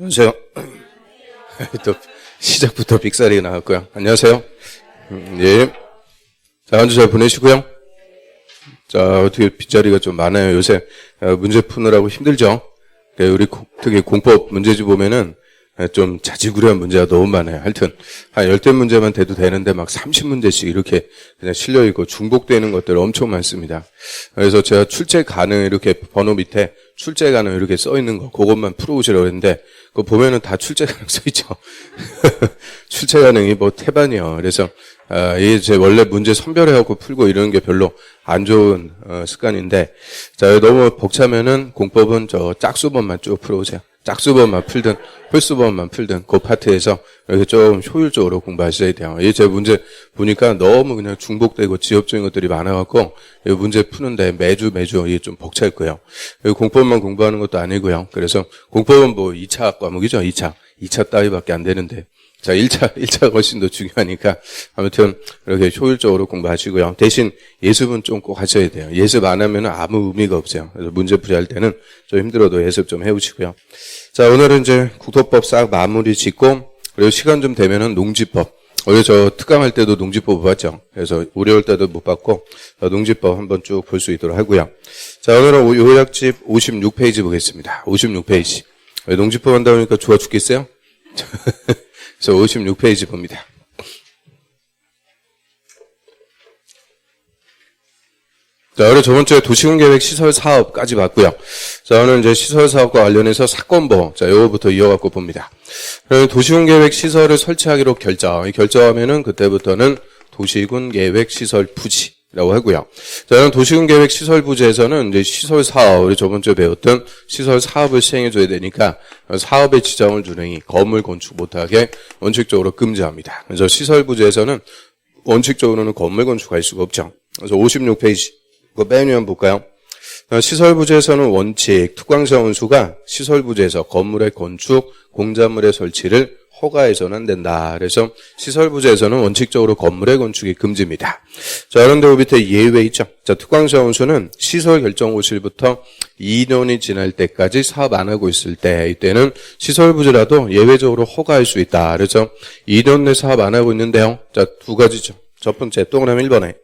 안녕하세요. 또 시작부터 빅살이 나왔고요. 안녕하세요. 예. 자, 한 주 잘 보내시고요. 자, 어떻게 빗자리가 좀 많아요. 요새 문제 푸느라고 힘들죠. 우리 특히 공법 문제집 보면은 좀 자지구레한 문제가 너무 많아요. 하여튼 한 10대 문제만 돼도 되는데 막 30문제씩 이렇게 그냥 실려있고 중복되는 것들 엄청 많습니다. 그래서 제가 출제 가능 이렇게 번호 밑에 출제 가능 이렇게 써있는 거 그것만 풀어보시라고 했는데 그거 보면은 다 출제 가능 써있죠. 출제 가능이 뭐 태반이요. 그래서 이게 제 원래 문제 선별해갖고 풀고 이러는 게 별로 안 좋은 습관인데, 자, 너무 벅차면은 공법은 저 짝수법만 쭉 풀어보세요. 짝수법만 풀든 홀수법만 풀든 그 파트에서 이렇게 좀 효율적으로 공부하셔야 돼요. 이 제 문제 보니까 너무 그냥 중복되고 지엽적인 것들이 많아갖고 이 문제 푸는데 매주 이게 좀 벅찰 거예요. 공법만 공부하는 것도 아니고요. 그래서 공법은 뭐 2차 과목이죠. 2차 따위밖에 안 되는데. 자, 1차가 훨씬 더 중요하니까 아무튼 이렇게 효율적으로 공부하시고요. 대신 예습은 좀 꼭 하셔야 돼요. 예습 안 하면 아무 의미가 없어요. 그래서 문제풀이 할 때는 좀 힘들어도 예습 좀 해보시고요. 자, 오늘은 이제 국토법 싹 마무리 짓고, 그리고 시간 좀 되면은 농지법. 원래 저 특강할 때도 농지법 못 봤죠. 그래서 우려할 때도 못 봤고, 농지법 한번 쭉 볼 수 있도록 하고요. 자, 오늘은 요약집 56페이지 보겠습니다. 56페이지. 농지법 한다 보니까 좋아 죽겠어요? 그래서 56페이지 봅니다. 자, 오늘 저번 주에 도시군계획 시설사업까지 봤고요. 자, 오늘 이제 시설사업과 관련해서 사건보, 자, 요거부터 이어갖고 봅니다. 그러면 도시군계획 시설을 설치하기로 결정하면은 그때부터는 도시군계획 시설 부지라고 하고요. 자, 그럼 도시군계획 시설 부지에서는 이제 시설 사업, 우리 저번 주에 배웠던 시설 사업을 시행해줘야 되니까 사업에 지장을 주는 건물 건축 못하게 원칙적으로 금지합니다. 그래서 시설 부지에서는 원칙적으로는 건물 건축할 수가 없죠. 그래서 56페이지. 그거 맨 위에 한번 볼까요? 시설 부지에서는 원칙, 특광사 원수가 시설 부지에서 건물의 건축, 공작물의 설치를 허가해서는 안 된다. 그래서 시설 부지에서는 원칙적으로 건물의 건축이 금지입니다. 자, 그런데 그 밑에 예외 있죠. 자, 특광사 원수는 시설 결정 호실부터 2년이 지날 때까지 사업 안 하고 있을 때, 이때는 시설 부지라도 예외적으로 허가할 수 있다. 그래서 2년 내 사업 안 하고 있는데요. 자, 두 가지죠. 첫 번째, 동그라미 1번에.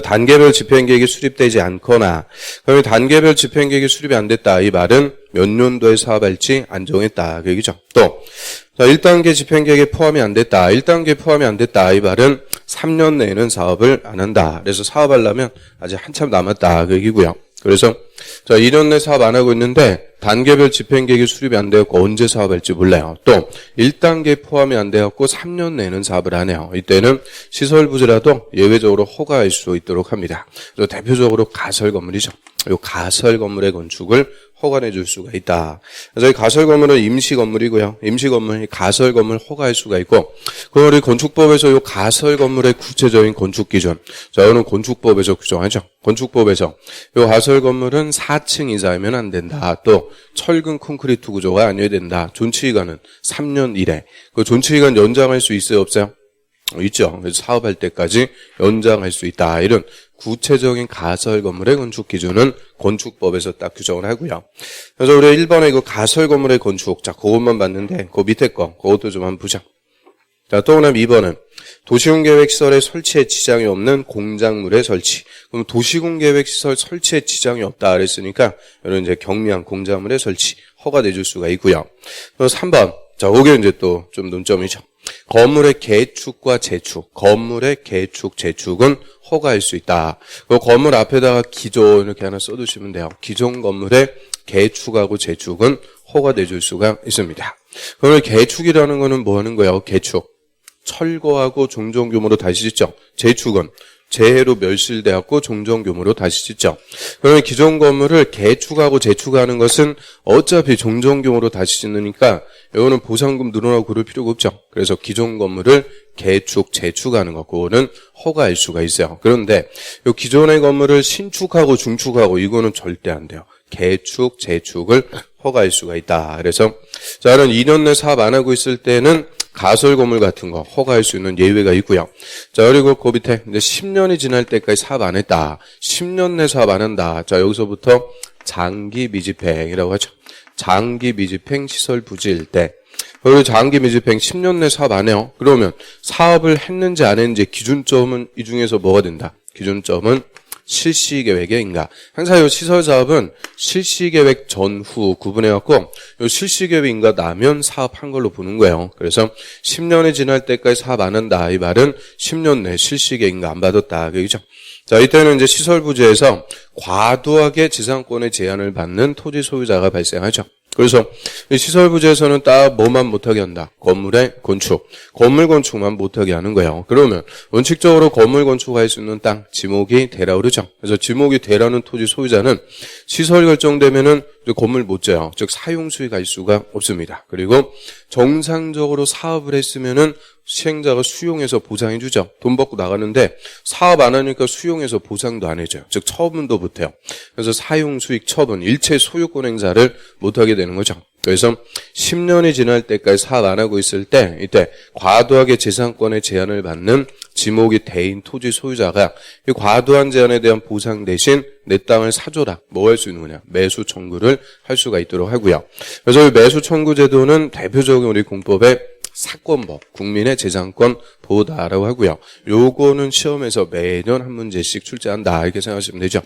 단계별 집행계획이 수립되지 않거나, 그러면 단계별 집행계획이 수립이 안 됐다. 이 말은 몇 년도에 사업할지 안 정했다. 그 얘기죠. 또, 자, 1단계 집행계획에 포함이 안 됐다. 1단계 포함이 안 됐다. 이 말은 3년 내에는 사업을 안 한다. 그래서 사업하려면 아직 한참 남았다. 그 얘기고요. 그래서, 자, 2년 내 사업 안 하고 있는데, 단계별 집행계획이 수립이 안 되었고, 언제 사업할지 몰라요. 또, 1단계 포함이 안 되었고, 3년 내는 사업을 안 해요. 이때는 시설 부지라도 예외적으로 허가할 수 있도록 합니다. 그래서 대표적으로 가설 건물이죠. 이 가설 건물의 건축을 허가해 줄 수가 있다. 그래서 이 가설 건물은 임시 건물이고요. 임시 건물, 가설 건물 허가할 수가 있고, 그 우리 건축법에서 이 가설 건물의 구체적인 건축 기준. 자, 이거는 건축법에서 규정하죠. 건축법에서 이 가설 건물은 4층 이상이면 안 된다. 또 철근 콘크리트 구조가 아니어야 된다. 존치기간은 3년 이내. 그 존치기간 연장할 수 있어요, 없어요? 있죠. 그래서 사업할 때까지 연장할 수 있다. 이런 구체적인 가설 건물의 건축 기준은 건축법에서 딱 규정을 하고요. 그래서 우리 1번에 그 가설 건물의 건축, 자, 그것만 봤는데, 그 밑에 거, 그것도 좀 한번 보자. 자, 또 그다음 2번은 도시군계획시설의 설치에 지장이 없는 공작물의 설치. 그럼 도시군계획시설 설치에 지장이 없다 그랬으니까, 이런 이제 경미한 공작물의 설치, 허가내줄 수가 있고요. 또 3번. 자, 이게 이제 또 좀 논점이죠. 건물의 개축과 재축, 건물의 개축, 재축은 허가할 수 있다. 그 건물 앞에다가 기존 이렇게 하나 써두시면 돼요. 기존 건물의 개축하고 재축은 허가내줄 수가 있습니다. 그러면 개축이라는 거는 뭐 하는 거예요? 개축. 철거하고 종전 규모로 다시 짓죠. 재축은 재해로 멸실되었고 종전 규모로 다시 짓죠. 그러면 기존 건물을 개축하고 재축하는 것은 어차피 종전 규모로 다시 짓으니까 이거는 보상금 늘어나고 그럴 필요가 없죠. 그래서 기존 건물을 개축, 재축하는 거, 그거는 허가할 수가 있어요. 그런데 이 기존의 건물을 신축하고 중축하고 이거는 절대 안 돼요. 개축, 재축을 허가할 수가 있다. 그래서 저는 2년 내 사업 안 하고 있을 때는 가설 건물 같은 거 허가할 수 있는 예외가 있고요. 자, 그리고 그 밑에 이제 10년이 지날 때까지 사업 안 했다. 10년 내 사업 안 한다. 자, 여기서부터 장기 미집행이라고 하죠. 장기 미집행 시설 부지일 때. 그리고 장기 미집행 10년 내 사업 안 해요. 그러면 사업을 했는지 안 했는지 기준점은 이 중에서 뭐가 된다? 기준점은 실시계획의 인가. 항상 이 시설사업은 실시계획 전후 구분해갖고 이 실시계획 인가 나면 사업한 걸로 보는 거예요. 그래서 10년이 지날 때까지 사업 안 한다. 이 말은 10년 내 실시계획 인가 안 받았다. 그죠? 자, 이때는 이제 시설부지에서 과도하게 지상권의 제한을 받는 토지 소유자가 발생하죠. 그래서 이 시설부지에서는 딱 뭐만 못하게 한다. 건물의 건축. 건물 건축만 못하게 하는 거예요. 그러면 원칙적으로 건물 건축할 수 있는 땅, 지목이 되라 그러죠. 그래서 지목이 되라는 토지 소유자는 시설 결정되면은 건물 못 져요. 즉 사용 수익할 수가 없습니다. 그리고 정상적으로 사업을 했으면은 시행자가 수용해서 보상해 주죠. 돈 받고 나가는데 사업 안 하니까 수용해서 보상도 안 해줘요. 즉 처분도 못 해요. 그래서 사용 수익 처분, 일체 소유권 행사를 못 하게 되는 거죠. 그래서 10년이 지날 때까지 사업 안 하고 있을 때 이때 과도하게 재산권의 제한을 받는 지목이 대인 토지 소유자가 이 과도한 제한에 대한 보상 대신 내 땅을 사줘라. 뭐 할 수 있는 거냐? 매수 청구를 할 수가 있도록 하고요. 그래서 이 매수 청구 제도는 대표적인 우리 공법의 사건법, 국민의 재산권 보호다라고 하고요. 요거는 시험에서 매년 한 문제씩 출제한다. 이렇게 생각하시면 되죠.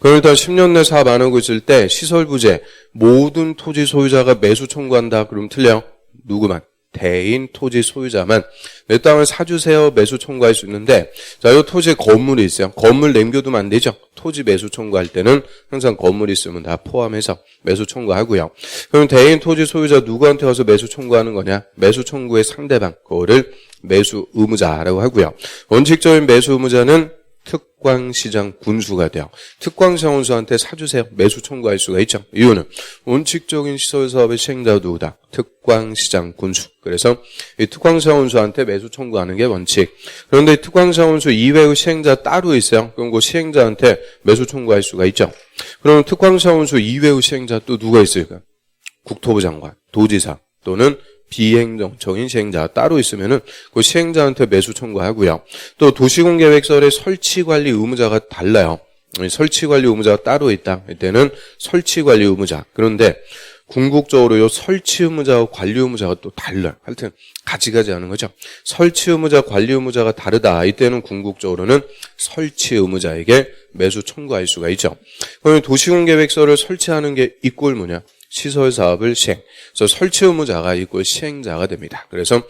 그럼 일단 10년 내 사업 안 하고 있을 때 시설부재 모든 토지 소유자가 매수 청구한다. 그럼 틀려요. 누구만? 대인 토지 소유자만 내 땅을 사주세요. 매수 청구할 수 있는데 자, 이 토지에 건물이 있어요. 건물 남겨두면 안 되죠. 토지 매수 청구할 때는 항상 건물이 있으면 다 포함해서 매수 청구하고요. 그럼 대인 토지 소유자 누구한테 와서 매수 청구하는 거냐? 매수 청구의 상대방, 그거를 매수 의무자라고 하고요. 원칙적인 매수 의무자는 특광시장 군수가 돼요. 특광시장 군수한테 사주세요. 매수 청구할 수가 있죠. 이유는 원칙적인 시설사업의 시행자가 누구다? 특광시장 군수. 그래서 이 특광시장 군수한테 매수 청구하는 게 원칙. 그런데 이 특광시장 군수 이외의 시행자 따로 있어요. 그럼 그 시행자한테 매수 청구할 수가 있죠. 그럼 특광시장 군수 이외의 시행자 또 누가 있을까? 국토부 장관, 도지사 또는 비행정청인 시행자 따로 있으면은 그 시행자한테 매수 청구하고요. 또 도시공계획설의 설치관리 의무자가 달라요. 설치관리 의무자가 따로 있다. 이때는 설치관리 의무자. 그런데 궁극적으로 요 설치 의무자와 관리 의무자가 또 달라요. 하여튼 가지가지 하는 거죠. 설치 의무자, 관리 의무자가 다르다. 이때는 궁극적으로는 설치 의무자에게 매수 청구할 수가 있죠. 그러면 도시공계획설을 설치하는 게 이꼴 뭐냐? 시설 사업을 시행. 그래서 설치 의무자가 이꼴 시행자가 됩니다. 그래서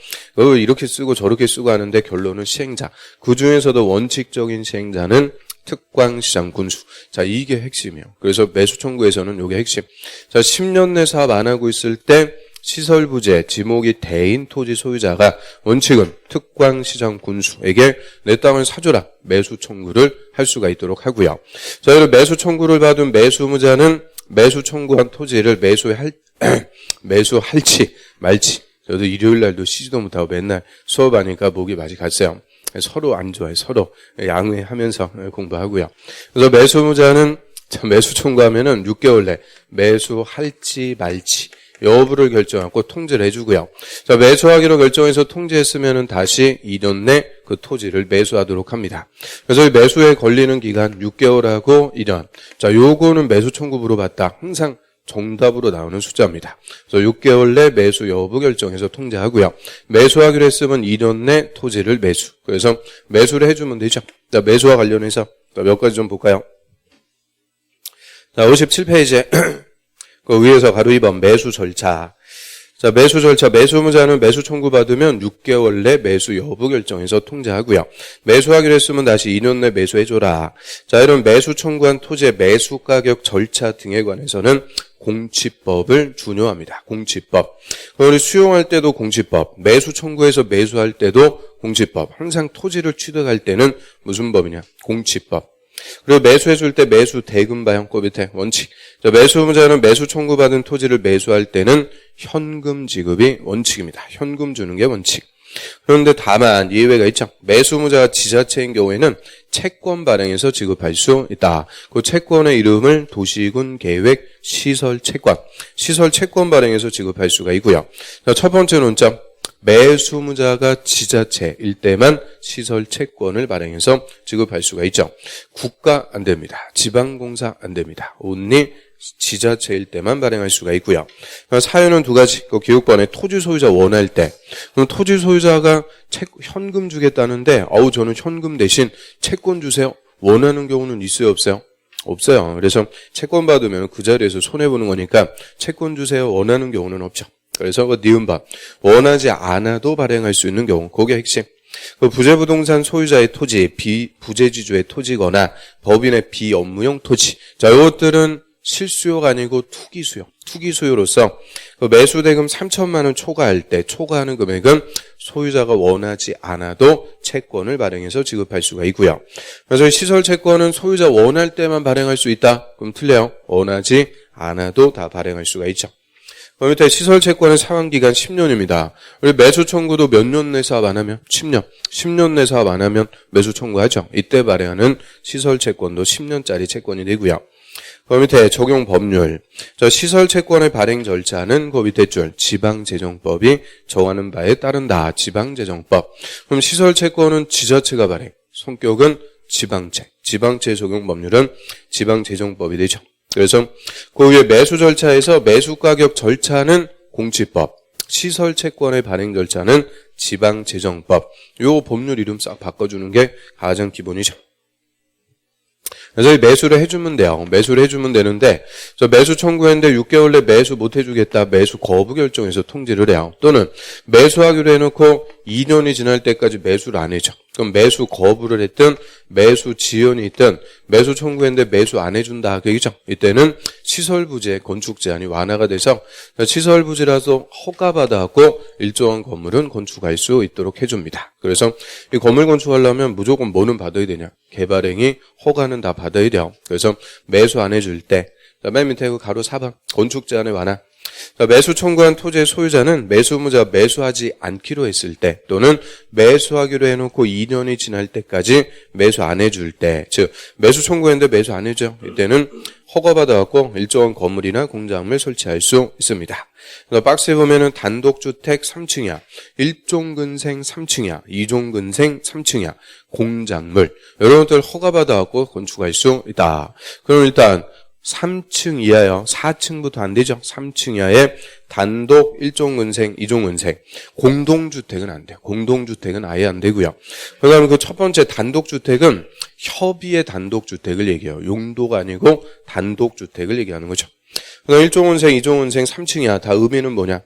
이렇게 쓰고 저렇게 쓰고 하는데 결론은 시행자. 그 중에서도 원칙적인 시행자는 특광시장 군수. 자, 이게 핵심이에요. 그래서 매수 청구에서는 이게 핵심. 자, 10년 내 사업 안 하고 있을 때 시설부재, 지목이 대인 토지 소유자가 원칙은 특광시장 군수에게 내 땅을 사줘라. 매수 청구를 할 수가 있도록 하고요. 자, 이런 매수 청구를 받은 매수 의무자는 매수 청구한 토지를 매수할지 말지. 저도 일요일 날도 쉬지도 못하고 맨날 수업하니까 목이 많이 갔어요. 서로 안 좋아요. 서로 양해하면서 공부하고요. 그래서 매수 의무자는 매수 청구하면은 6개월 내 매수할지 말지 여부를 결정하고 통지를 해주고요. 자, 매수하기로 결정해서 통지했으면은 다시 2년 내 그 토지를 매수하도록 합니다. 그래서 이 매수에 걸리는 기간 6개월하고 1년. 자, 요거는 매수 청구 물어봤다. 항상 정답으로 나오는 숫자입니다. 그래서 6개월 내 매수 여부 결정해서 통지하고요. 매수하기로 했으면 2년 내 토지를 매수. 그래서 매수를 해주면 되죠. 자, 매수와 관련해서 몇 가지 좀 볼까요? 자, 57페이지에 그 위에서 바로 2번 매수 절차. 자, 매수 절차. 매수 의무자는 매수 청구받으면 6개월 내 매수 여부 결정해서 통지하고요. 매수하기로 했으면 다시 2년 내 매수해줘라. 자, 이런 매수 청구한 토지의 매수 가격 절차 등에 관해서는 공치법을 준용합니다. 공치법. 우리 수용할 때도 공치법, 매수 청구해서 매수할 때도 공치법. 항상 토지를 취득할 때는 무슨 법이냐? 공치법. 그리고 매수해줄 때 매수 대금 반영법 밑에 원칙. 자, 매수 의무자는 매수 청구받은 토지를 매수할 때는 현금 지급이 원칙입니다. 현금 주는 게 원칙. 그런데 다만 예외가 있죠. 매수 의무자가 지자체인 경우에는 채권 발행해서 지급할 수 있다. 그 채권의 이름을 도시군 계획 시설 채권. 시설 채권 발행해서 지급할 수가 있고요. 자, 첫 번째 논점. 매수무자가 지자체일 때만 시설 채권을 발행해서 지급할 수가 있죠. 국가 안 됩니다. 지방공사 안 됩니다. only 지자체일 때만 발행할 수가 있고요. 사유는 두 가지. 그 기록번에 토지 소유자 원할 때, 그럼 토지 소유자가 현금 주겠다는데, 저는 현금 대신 채권 주세요. 원하는 경우는 있어요, 없어요? 없어요. 그래서 채권 받으면 그 자리에서 손해보는 거니까 채권 주세요. 원하는 경우는 없죠. 그래서 그 니은바 원하지 않아도 발행할 수 있는 경우, 그게 핵심. 그 부재부동산 소유자의 토지, 비부재지주의 토지거나 법인의 비업무용 토지. 자, 이것들은 실수요가 아니고 투기수요. 투기수요로서 그 매수대금 3천만 원 초과할 때 초과하는 금액은 소유자가 원하지 않아도 채권을 발행해서 지급할 수가 있고요. 그래서 시설 채권은 소유자 원할 때만 발행할 수 있다. 그럼 틀려요. 원하지 않아도 다 발행할 수가 있죠. 그 밑에 시설 채권의 사환기간 10년입니다. 우리 매수 청구도 몇 년 내 사업 안 하면? 10년. 10년 내 사업 안 하면 매수 청구하죠. 이때 발행하는 시설 채권도 10년짜리 채권이 되고요. 그 밑에 적용 법률. 시설 채권의 발행 절차는 그 밑에 줄 지방재정법이 정하는 바에 따른다. 지방재정법. 그럼 시설 채권은 지자체가 발행. 성격은 지방채. 지방채 적용 법률은 지방재정법이 되죠. 그래서 그 위에 매수 절차에서 매수 가격 절차는 공치법. 시설 채권의 발행 절차는 지방재정법. 요 법률 이름 싹 바꿔주는 게 가장 기본이죠. 그래서 매수를 해주면 돼요. 매수를 해주면 되는데, 매수 청구했는데 6개월 내 매수 못 해주겠다. 매수 거부 결정해서 통지를 해요. 또는 매수하기로 해놓고 2년이 지날 때까지 매수를 안 해줘. 그럼 매수 거부를 했든, 매수 지연이 있든, 매수 청구했는데 매수 안 해준다. 그얘기죠. 이때는 시설부재, 건축제한이 완화가 돼서 시설부재라서 허가받아갖고 일정한 건물은 건축할 수 있도록 해줍니다. 그래서 이 건물 건축하려면 무조건 뭐는 받아야 되냐? 개발행위, 허가는 다 받아야 돼요. 그래서 매수 안 해줄 때, 맨 밑에 그 가로 4번, 건축제한의 완화. 매수 청구한 토지의 소유자는 매수무자 매수하지 않기로 했을 때 또는 매수하기로 해놓고 2년이 지날 때까지 매수 안 해줄 때, 즉 매수 청구했는데 매수 안 해줘요. 이때는 허가받아갖고 일정한 건물이나 공장을 설치할 수 있습니다. 박스에 보면은 단독주택 3층이야, 1종근생 3층이야, 2종근생 3층이야, 공작물 이런 것들 허가받아갖고 건축할 수 있다. 그럼 일단 3층 이하요. 4층부터 안 되죠. 3층 이하에 단독 1종근생, 2종근생. 공동주택은 안 돼요. 공동주택은 아예 안 되고요. 그다음에 그 첫 번째 단독주택은 협의의 단독주택을 얘기해요. 용도가 아니고 단독주택을 얘기하는 거죠. 그다음 1종근생, 2종근생, 3층 이하 다 의미는 뭐냐?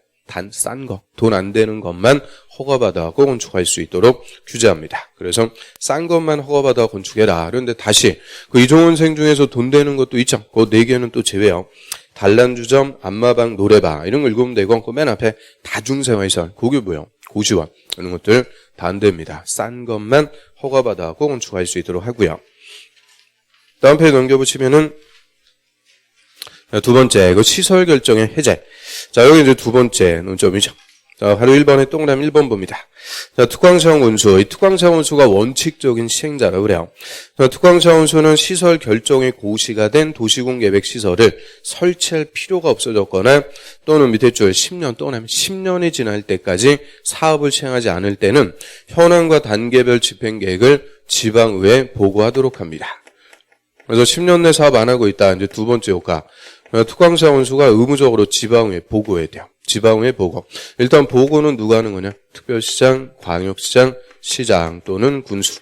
싼 거, 돈 안 되는 것만 허가받아갖고 건축할 수 있도록 규제합니다. 그래서 싼 것만 허가받아 건축해라. 그런데 다시 그 이종원생 중에서 돈 되는 것도 있죠. 그 4개는 또 제외요. 단란주점, 안마방, 노래방 이런 거 읽으면 되고 그 맨 앞에 다중생활시설, 그게 뭐예요? 고시원 이런 것들 다 안 됩니다. 싼 것만 허가받아갖고 건축할 수 있도록 하고요. 다음 페이지 넘겨보시면은 두 번째, 그 시설 결정의 해제. 자, 여기 이제 두 번째 논점이죠. 자, 바로 1번의 동그라미 1번 봅니다. 자, 특광시황 운수. 이 특광시황 운수가 원칙적인 시행자라고 그래요. 자, 특광시황 운수는 시설 결정이 고시가 된 도시군 계획 시설을 설치할 필요가 없어졌거나 또는 밑에 줄 10년 또는 10년이 지날 때까지 사업을 시행하지 않을 때는 현황과 단계별 집행 계획을 지방의회에 보고하도록 합니다. 그래서 10년 내 사업 안 하고 있다. 이제 두 번째 효과. 특광시황 운수가 의무적으로 지방의회에 보고해야 돼요. 지방의회 보고. 일단 보고는 누가 하는 거냐? 특별시장, 광역시장, 시장 또는 군수.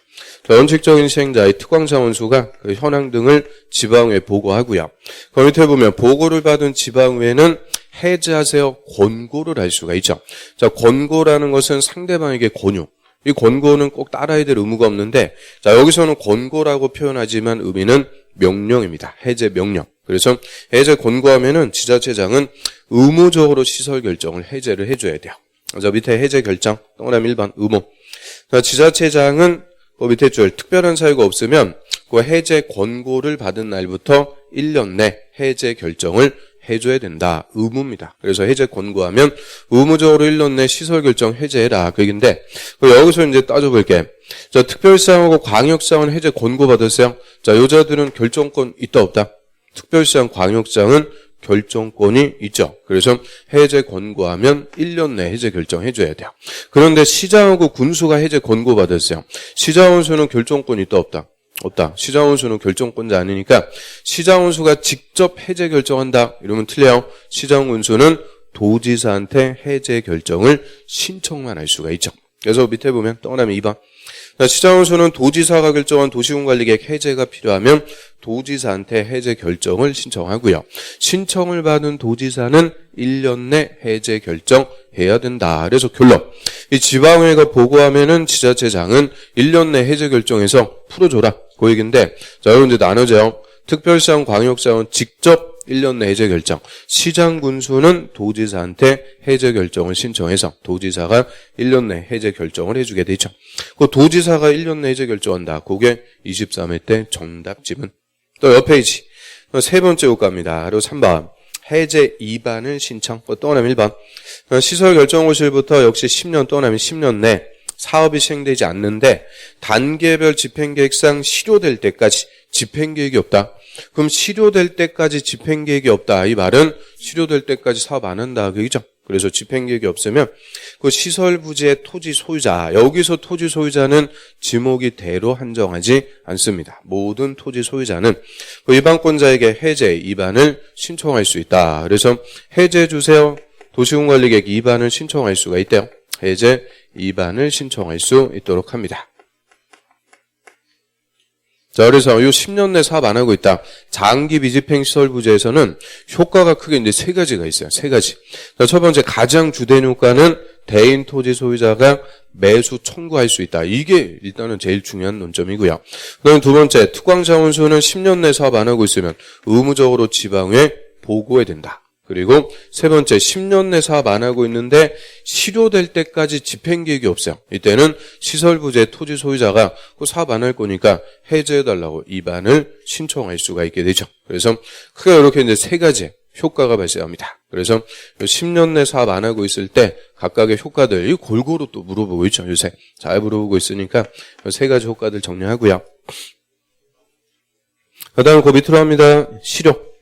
원칙적인 시행자의 특광시황 운수가 그 현황 등을 지방의회에 보고하고요. 그 밑에 보면 보고를 받은 지방의회는 해제하세요, 권고를 할 수가 있죠. 자, 권고라는 것은 상대방에게 권유. 이 권고는 꼭 따라야 될 의무가 없는데, 자, 여기서는 권고라고 표현하지만 의미는 명령입니다. 해제 명령. 그래서 해제 권고하면은 지자체장은 의무적으로 시설 결정을 해제를 해줘야 돼요. 자, 밑에 해제 결정, 동그라미 1번 의무. 자, 지자체장은 그 밑에 줄 특별한 사유가 없으면 그 해제 권고를 받은 날부터 1년 내 해제 결정을 해줘야 된다. 의무입니다. 그래서 해제 권고하면 의무적으로 1년 내 시설 결정 해제해라. 그 얘기인데, 여기서 이제 따져볼게. 자, 특별시장하고 광역시장은 해제 권고 받았어요. 자, 여자들은 결정권 있다 없다? 특별시장, 광역시장은 결정권이 있죠. 그래서 해제 권고하면 1년 내 해제 결정해줘야 돼요. 그런데 시장하고 군수가 해제 권고받았어요. 시장원수는 결정권이 있다 없다? 없다. 시장원수는 결정권자 아니니까 시장원수가 직접 해제 결정한다. 이러면 틀려요. 시장원수는 도지사한테 해제 결정을 신청만 할 수가 있죠. 그래서 밑에 보면 동그라미 2번. 시장원수는 도지사가 결정한 도시군관리계획 해제가 필요하면 도지사한테 해제 결정을 신청하고요. 신청을 받은 도지사는 1년 내 해제 결정해야 된다. 그래서 결론. 이 지방의회가 보고하면은 지자체장은 1년 내 해제 결정해서 풀어줘라. 그 얘기인데, 자, 여러분 이제 나누죠. 특별시장, 광역시장은 직접 1년 내 해제 결정. 시장 군수는 도지사한테 해제 결정을 신청해서 도지사가 1년 내 해제 결정을 해주게 되죠. 그 도지사가 1년 내 해제 결정한다. 그게 23회 때 정답집은. 또 옆 페이지. 세 번째 효과입니다. 그리고 3번. 해제 2반을 신청. 떠나면 1번. 시설 결정호실부터 역시 10년 떠나면 10년 내 사업이 시행되지 않는데 단계별 집행계획상 실효될 때까지 집행계획이 없다. 그럼 실효될 때까지 집행계획이 없다. 이 말은 실효될 때까지 사업 안 한다. 그죠? 그래서 집행계획이 없으면 그 시설 부지의 토지 소유자, 여기서 토지 소유자는 지목이 대로 한정하지 않습니다. 모든 토지 소유자는 그 이반권자에게 해제 2반을 신청할 수 있다. 그래서 해제 주세요. 도시군관리계획 2반을 신청할 수가 있대요. 해제 2반을 신청할 수 있도록 합니다. 자, 그래서 요 10년 내 사업 안 하고 있다. 장기 미집행 시설 부지에서는 효과가 크게 이제 세 가지가 있어요. 세 가지. 자, 첫 번째 가장 주된 효과는 대인 토지 소유자가 매수 청구할 수 있다. 이게 일단은 제일 중요한 논점이고요. 그다음 두 번째 특광자원수는 10년 내 사업 안 하고 있으면 의무적으로 지방에 보고해야 된다. 그리고 세 번째 10년 내 사업 안 하고 있는데 실효될 때까지 집행계획이 없어요. 이때는 시설부지의 토지 소유자가 그 사업 안 할 거니까 해제해달라고 2반을 신청할 수가 있게 되죠. 그래서 크게 이렇게 이제 세 가지 효과가 발생합니다. 그래서 10년 내 사업 안 하고 있을 때 각각의 효과들 이 골고루 또 물어보고 있죠. 요새 잘 물어보고 있으니까 세 가지 효과들 정리하고요. 그다음 그 밑으로 합니다. 실효.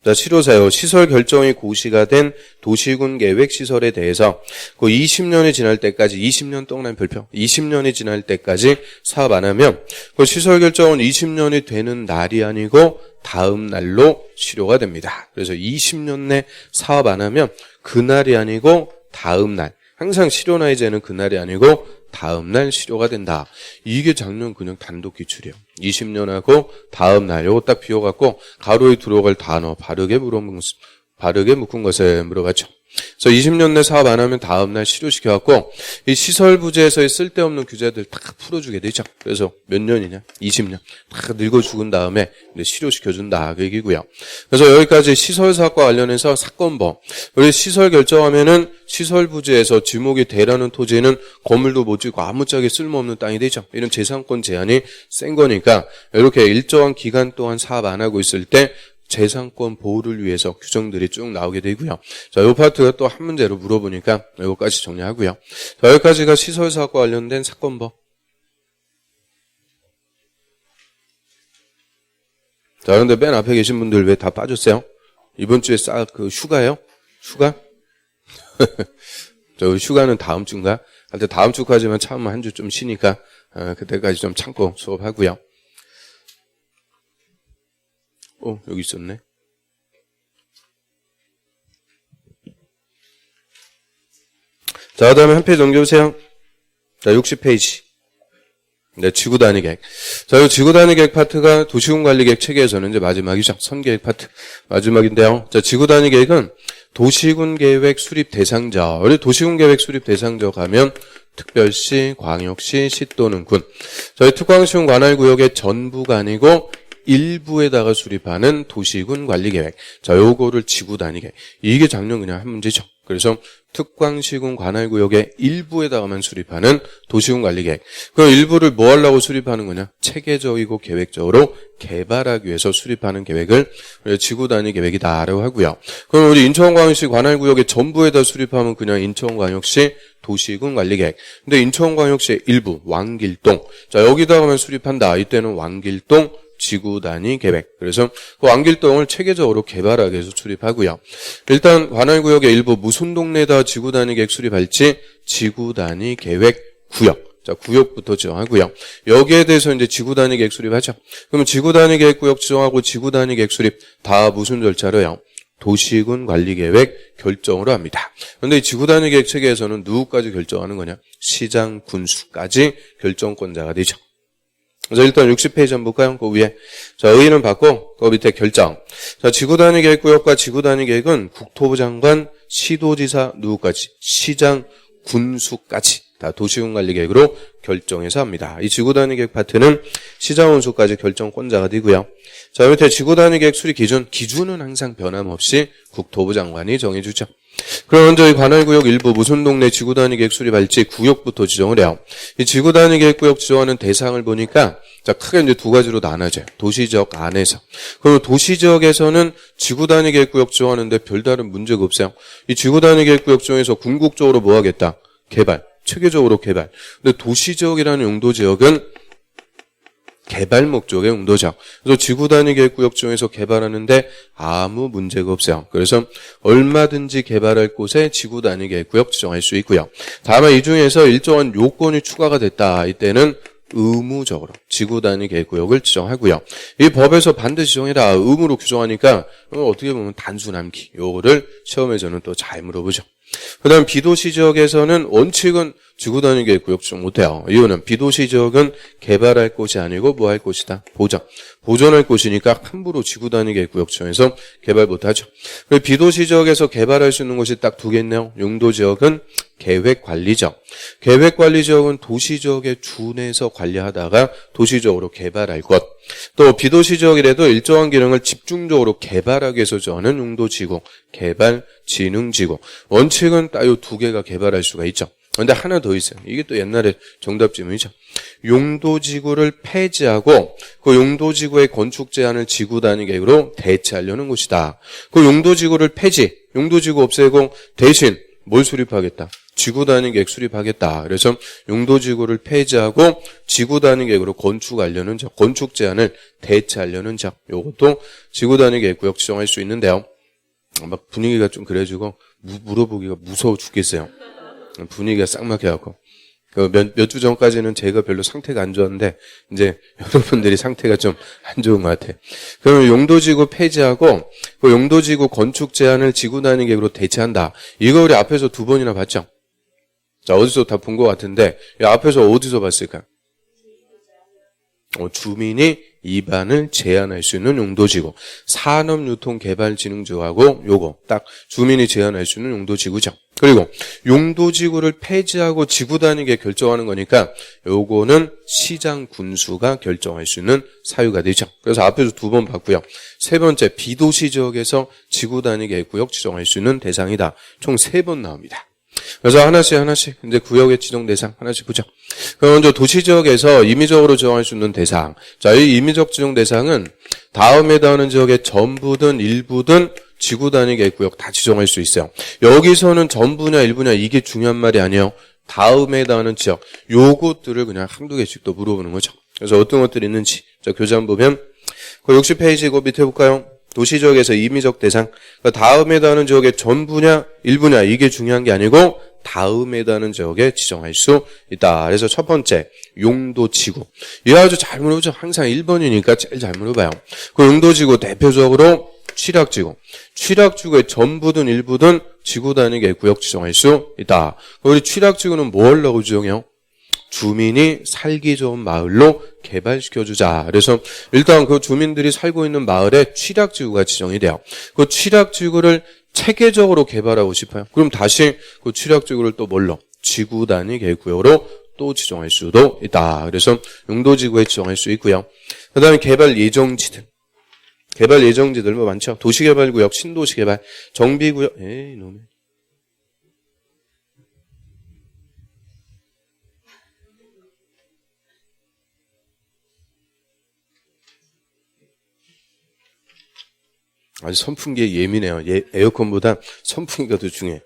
자, 실효사요. 시설 결정이 고시가 된 도시군 계획 시설에 대해서 그 20년이 지날 때까지 20년 동안 별표 20년이 지날 때까지 사업 안 하면 그 시설 결정은 20년이 되는 날이 아니고 다음 날로 실효가 됩니다. 그래서 20년 내 사업 안 하면 그날이 아니고 다음 날. 항상 실효나 해제는 그날이 아니고 다음 날 실효가 된다. 이게 작년 그냥 단독 기출이에요. 20년하고 다음 날 요거 딱 비워갖고 가로에 들어갈 단어 바르게 묶은 것에 물어봤죠. 그래서 20년 내 사업 안 하면 다음 날 실효시켜갖고 이 시설 부지에서의 쓸데없는 규제들 다 풀어주게 되죠. 그래서 몇 년이냐? 20년. 다 늙어 죽은 다음에 실효시켜준다. 그 얘기고요. 그래서 여기까지 시설 사업과 관련해서 사건법. 우리 시설 결정하면은 시설 부지에서 지목이 대라는 토지는 건물도 못 짓고 아무짝에 쓸모없는 땅이 되죠. 이런 재산권 제한이 센 거니까 이렇게 일정한 기간 동안 사업 안 하고 있을 때 재산권 보호를 위해서 규정들이 쭉 나오게 되고요. 자, 이 파트가 또 한 문제로 물어보니까 이거까지 정리하고요. 자, 여기까지가 시설사업과 관련된 사건법. 자, 그런데 맨 앞에 계신 분들 왜 다 빠졌어요? 이번 주에 휴가예요? 휴가? 저 휴가는 다음 주인가? 하여튼 다음 주까지만 참으면 한 주 좀 쉬니까 그때까지 좀 참고 수업하고요. 여기 있었네. 자, 그 다음에 한 페이지 넘겨보세요. 자, 60페이지. 네, 지구단위 계획. 자, 이 지구단위 계획 파트가 도시군관리계획 체계에서는 이제 마지막이죠. 선계획 파트. 마지막인데요. 자, 지구단위 계획은 도시군계획 수립 대상자. 우리 도시군계획 수립 대상자 가면 특별시, 광역시, 시 또는 군. 저희 특광시군 관할구역의 전부가 아니고 일부에다가 수립하는 도시군 관리계획. 자, 요거를 지구단위 계획. 이게 작년 그냥 한 문제죠. 그래서 특광시군 관할구역의 일부에다가만 수립하는 도시군 관리계획. 그 일부를 뭐 하려고 수립하는 거냐? 체계적이고 계획적으로 개발하기 위해서 수립하는 계획을 지구단위 계획이다라고 하고요. 그럼 우리 인천광역시 관할구역의 전부에다 수립하면 그냥 인천광역시 도시군 관리계획. 근데 인천광역시의 일부 왕길동. 자, 여기다가만 수립한다. 이때는 왕길동 지구 단위 계획. 그래서 그 왕길동을 체계적으로 개발하기 위해서 수립하고요. 일단 관할구역의 일부 무슨 동네다 지구 단위 계획 수립할지 지구 단위 계획 구역. 자, 구역부터 지정하고요. 여기에 대해서 이제 지구 단위 계획 수립하죠. 그러면 지구 단위 계획 구역 지정하고 지구 단위 계획 수립 다 무슨 절차로요? 도시군 관리 계획 결정으로 합니다. 그런데 이 지구 단위 계획 체계에서는 누구까지 결정하는 거냐? 시장, 군수까지 결정권자가 되죠. 그래서 일단 60페이지 한번 볼까요? 그 위에. 자, 의의는 받고, 그 밑에 결정. 자, 지구 단위 계획 구역과 지구 단위 계획은 국토부 장관, 시도지사 누구까지? 시장, 군수까지 다 도시군 관리 계획으로 결정해서 합니다. 이 지구 단위 계획 파트는 시장, 군수까지 결정권자가 되고요. 자, 밑에 지구 단위 계획 수립 기준은 항상 변함없이 국토부 장관이 정해주죠. 그럼 먼저 이 관할구역 일부 무슨 동네 지구 단위 계획 수립할지 구역부터 지정을 해요. 이 지구 단위 계획 구역 지정하는 대상을 보니까 자, 크게 이제 두 가지로 나눠져요. 도시지역 안에서. 그럼 도시지역에서는 지구 단위 계획 구역 지정하는데 별다른 문제가 없어요. 이 지구 단위 계획 구역 지정에서 궁극적으로 뭐 하겠다? 개발. 체계적으로 개발. 근데 도시지역이라는 용도지역은 개발 목적의 용도죠. 그래서 지구 단위 계획 구역 지정에서 개발하는데 아무 문제가 없어요. 그래서 얼마든지 개발할 곳에 지구 단위 계획 구역 지정할 수 있고요. 다만 이 중에서 일정한 요건이 추가가 됐다. 이때는 의무적으로 지구 단위 계획 구역을 지정하고요. 이 법에서 반드시 지정해라. 의무로 규정하니까 어떻게 보면 단순 암기. 요거를 시험에서는 또 잘 물어보죠. 그 다음 비도시 지역에서는 원칙은 지구 단위 계획 구역 지정 못해요. 이유는 비도시 지역은 개발할 곳이 아니고 뭐 할 곳이다? 보존할 곳이니까 함부로 지구 단위 계획 구역 지정에서 개발 못하죠. 그리고 비도시 지역에서 개발할 수 있는 곳이 딱 두 개 있네요. 용도 지역은 계획관리지역. 계획관리지역은 도시지역에 준해서 관리하다가 도시적으로 개발할 것. 또 비도시지역이라도 일정한 기능을 집중적으로 개발하기 위해서 정하는 용도지구, 개발진흥지구. 원칙은 딱 이 두 개가 개발할 수가 있죠. 그런데 하나 더 있어요. 이게 또 옛날에 정답 질문이죠. 용도지구를 폐지하고 그 용도지구의 건축 제한을 지구 단위 계획으로 대체하려는 곳이다. 그 용도지구를 폐지, 용도지구 없애고 대신 뭘 수립하겠다? 지구 단위 계획 수립하겠다. 그래서 용도지구를 폐지하고 지구 단위 계획으로 건축하려는 적, 건축 제한을 대체하려는 적. 요것도 지구 단위 계획 구역 지정할 수 있는데요. 막 분위기가 좀 그래가지고 물어보기가 무서워 죽겠어요. 분위기가 싹 막혀갖고. 몇 주 전까지는 제가 별로 상태가 안 좋았는데 이제 여러분들이 상태가 좀 안 좋은 것 같아요. 그러면 용도지구 폐지하고 그 용도지구 건축 제한을 지구 단위 계획으로 대체한다. 이거 우리 앞에서 두 번이나 봤죠? 자, 어디서 다 본 것 같은데 앞에서 어디서 봤을까? 주민이 입안을 제한할 수 있는 용도지구. 산업유통개발진흥지구하고 요거 딱 주민이 제한할 수 있는 용도지구죠. 그리고 용도지구를 폐지하고 지구 단위계 결정하는 거니까 요거는 시장 군수가 결정할 수 있는 사유가 되죠. 그래서 앞에서 두 번 봤고요. 세 번째 비도시 지역에서 지구 단위계 구역 지정할 수 있는 대상이다. 총 3번 나옵니다. 그래서 하나씩 이제 구역의 지정 대상 하나씩 보죠. 그럼 먼저 도시지역에서 임의적으로 지정할 수 있는 대상. 자, 이 임의적 지정 대상은 다음에 해당하는 지역의 전부든 일부든 지구 단위 계획 구역 다 지정할 수 있어요. 여기서는 전부냐 일부냐 이게 중요한 말이 아니에요. 다음에 해당하는 지역 요것들을 그냥 한두 개씩 또 물어보는 거죠. 그래서 어떤 것들이 있는지 자, 교재 한번 보면 그 60페이지 그 밑에 볼까요? 도시지역에서 임의적 대상. 다음에 해당하는 지역의 전부냐 일부냐 이게 중요한 게 아니고 다음에 해당하는 지역에 지정할 수 있다. 그래서 첫 번째 용도지구. 이거 아주 잘 물어보죠. 항상 1번이니까 제일 잘 물어봐요. 그 용도지구 대표적으로 취락지구. 취락지구의 전부든 일부든 지구 단위계 구역 지정할 수 있다. 우리 취락지구는 뭐 하려고 지정해요? 주민이 살기 좋은 마을로 개발시켜주자. 그래서 일단 그 주민들이 살고 있는 마을에 취락지구가 지정이 돼요. 그 취락지구를 체계적으로 개발하고 싶어요. 그럼 다시 그 취락지구를 또 뭘로? 지구 단위 계획구역으로 또 지정할 수도 있다. 그래서 용도지구에 지정할 수 있고요. 그 다음에 개발 예정지들. 개발 예정지들 뭐 많죠. 도시개발구역, 신도시개발, 정비구역. 에이, 놈의. 아주 선풍기에 예민해요. 에어컨보다 선풍기가 더 중요해.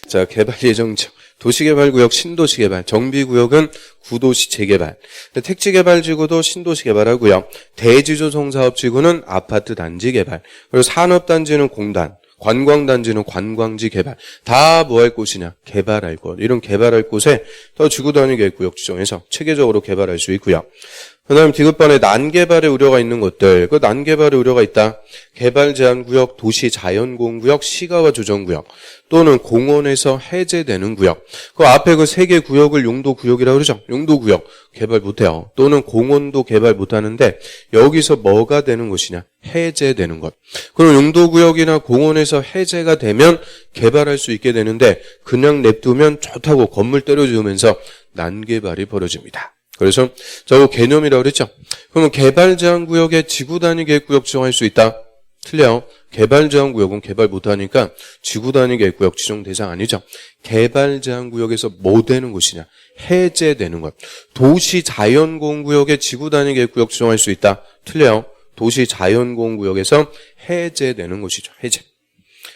자, 개발 예정지역. 도시개발구역, 신도시개발. 정비구역은 구도시 재개발. 택지개발지구도 신도시 개발하고요. 대지조성사업지구는 아파트 단지 개발. 그리고 산업단지는 공단. 관광단지는 관광지 개발. 다 뭐 할 곳이냐? 개발할 곳. 이런 개발할 곳에 더 지구단위 계획구역 지정해서 체계적으로 개발할 수 있고요. 그 다음에 디귿번에 난개발의 우려가 있는 곳들. 그 난개발의 우려가 있다. 개발제한구역, 도시자연공원구역, 시가와 조정구역 또는 공원에서 해제되는 구역. 그 앞에 그 세 개 구역을 용도구역이라고 그러죠. 용도구역 개발 못해요. 또는 공원도 개발 못하는데 여기서 뭐가 되는 것이냐? 해제되는 것. 그럼 용도구역이나 공원에서 해제가 되면 개발할 수 있게 되는데 그냥 냅두면 좋다고 건물 때려 지으면서 난개발이 벌어집니다. 그래서 저거 개념이라고 그랬죠. 그러면 개발제한구역에 지구단위 계획구역 지정할 수 있다. 틀려요. 개발제한구역은 개발 못하니까 지구단위 계획구역 지정 대상 아니죠. 개발제한구역에서 뭐 되는 것이냐. 해제되는 것. 도시자연공원구역에 지구단위 계획구역 지정할 수 있다. 틀려요. 도시자연공원구역에서 해제되는 것이죠. 해제.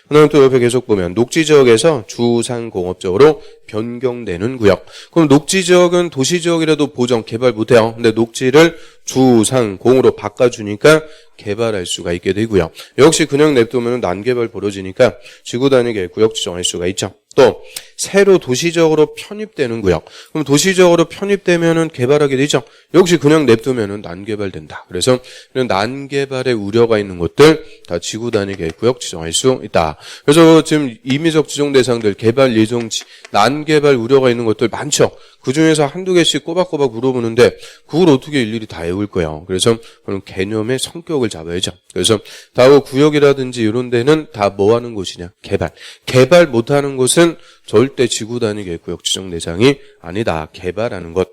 그다음 또 옆에 계속 보면 녹지지역에서 주상공업적으로 변경되는 구역. 그럼 녹지지역은 도시지역이라도 보정, 개발 못해요. 근데 녹지를 주상공으로 바꿔주니까 개발할 수가 있게 되고요. 역시 그냥 냅두면 난개발 벌어지니까 지구단위 계획구역 지정할 수가 있죠. 또 새로 도시적으로 편입되는 구역. 그럼 도시적으로 편입되면은 개발하게 되죠. 역시 그냥 냅두면은 난개발된다. 그래서 이런 난개발의 우려가 있는 곳들 다 지구단위 계획구역 지정할 수 있다. 그래서 지금 임의적 지정 대상들, 개발 예정지, 난개발 우려가 있는 것들 많죠. 그 중에서 한두 개씩 꼬박꼬박 물어보는데 그걸 어떻게 일일이 다 외울 거예요. 그래서 그런 개념의 성격을 잡아야죠. 그래서 다 구역이라든지 이런 데는 다 뭐 하는 곳이냐? 개발. 개발 못하는 곳은 절대 지구단위 계획구역 지정 대상이 아니다. 개발하는 것.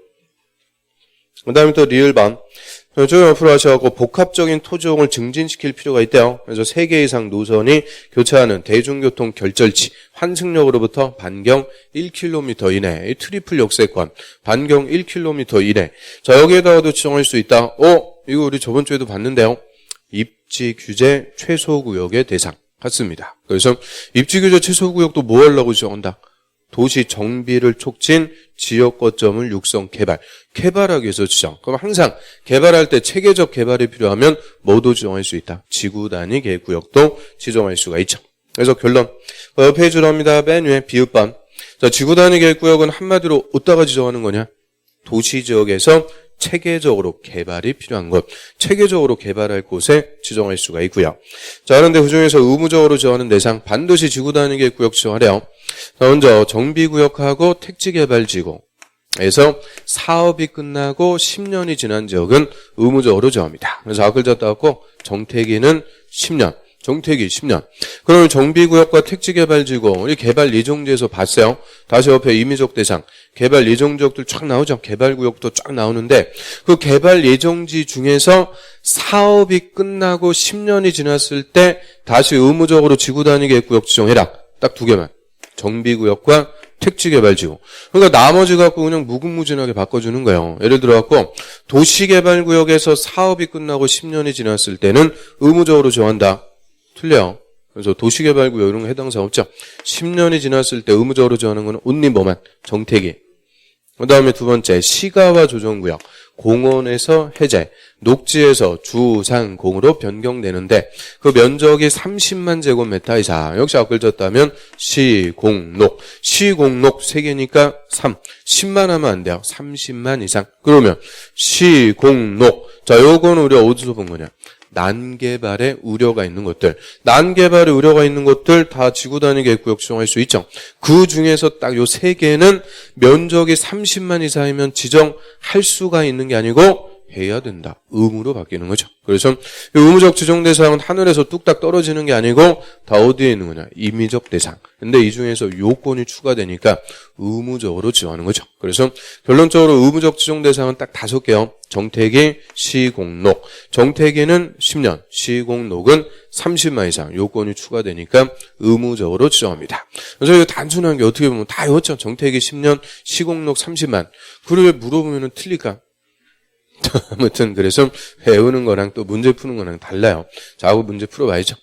그 다음에 또 리을반. 좀 옆으로 하셔갖고 복합적인 토지용을 증진시킬 필요가 있대요. 그래서 3개 이상 노선이 교차하는 대중교통 결절지, 환승역으로부터 반경 1km 이내, 이 트리플 역세권, 반경 1km 이내. 자, 여기에다가도 지정할 수 있다. 이거 우리 저번 주에도 봤는데요. 입지 규제 최소구역의 대상. 같습니다. 그래서 입지규제 최소구역도 뭐 하려고 지정한다? 도시 정비를 촉진, 지역 거점을 육성 개발하기 위해서 지정. 그럼 항상 개발할 때 체계적 개발이 필요하면 뭐도 지정할 수 있다. 지구단위 계획구역도 지정할 수가 있죠. 그래서 결론. 옆에 해주려 합니다. 맨 위에 비읍반. 자, 지구단위 계획구역은 한마디로 어디다가 지정하는 거냐? 도시지역에서 체계적으로 개발이 필요한 것, 체계적으로 개발할 곳에 지정할 수가 있고요. 자, 그런데 그중에서 의무적으로 지정하는 대상, 반드시 지구단위 계획구역 지정하래요. 자, 먼저 정비구역하고 택지개발지구에서 사업이 끝나고 10년이 지난 지역은 의무적으로 지정합니다. 그래서 앞글 잡다 갖고 정택이는 10년. 정택이 10년. 그러면 정비구역과 택지개발지구, 우리 개발 예정지에서 봤어요. 다시 옆에 임의적 대상, 개발 예정지역들 쫙 나오죠. 개발구역도 쫙 나오는데 그 개발 예정지 중에서 사업이 끝나고 10년이 지났을 때 다시 의무적으로 지구단위 계획구역 지정해라. 딱 2개만. 정비구역과 택지개발지구. 그러니까 나머지 갖고 그냥 무궁무진하게 바꿔주는 거예요. 예를 들어 갖고 도시개발구역에서 사업이 끝나고 10년이 지났을 때는 의무적으로 정한다. 틀려요. 그래서 도시개발구역 이런 거 해당 사항 없죠. 10년이 지났을 때 의무적으로 정하는 거는 온리 뭐만? 정택이. 그 다음에 두 번째 시가와 조정구역. 공원에서 해제. 녹지에서 주상공으로 변경되는데 그 면적이 30만 제곱미터 이상. 역시 앞글 졌다면 시공록. 시공록 3개니까 3. 10만 하면 안 돼요. 30만 이상. 그러면 시공록. 자, 요거는 우리가 어디서 본 거냐? 난개발의 우려가 있는 것들. 난개발의 우려가 있는 것들 다 지구단위 계획구역 지정할 수 있죠. 그 중에서 딱 요 3개는 면적이 30만 이상이면 지정할 수가 있는 게 아니고 해야 된다. 의무로 바뀌는 거죠. 그래서 의무적 지정 대상은 하늘에서 뚝딱 떨어지는 게 아니고 다 어디에 있는 거냐? 임의적 대상. 근데 이 중에서 요건이 추가되니까 의무적으로 지정하는 거죠. 그래서 결론적으로 의무적 지정 대상은 딱 5개요. 정택이, 시공록. 정택이는 10년, 시공록은 30만 이상. 요건이 추가되니까 의무적으로 지정합니다. 그래서 이거 단순한 게 어떻게 보면 다 외웠죠. 정택이 10년, 시공록 30만. 그걸 물어보면 틀릴까? 아무튼 그래서 배우는 거랑 또 문제 푸는 거랑 달라요. 자, 하고 문제 풀어봐야죠.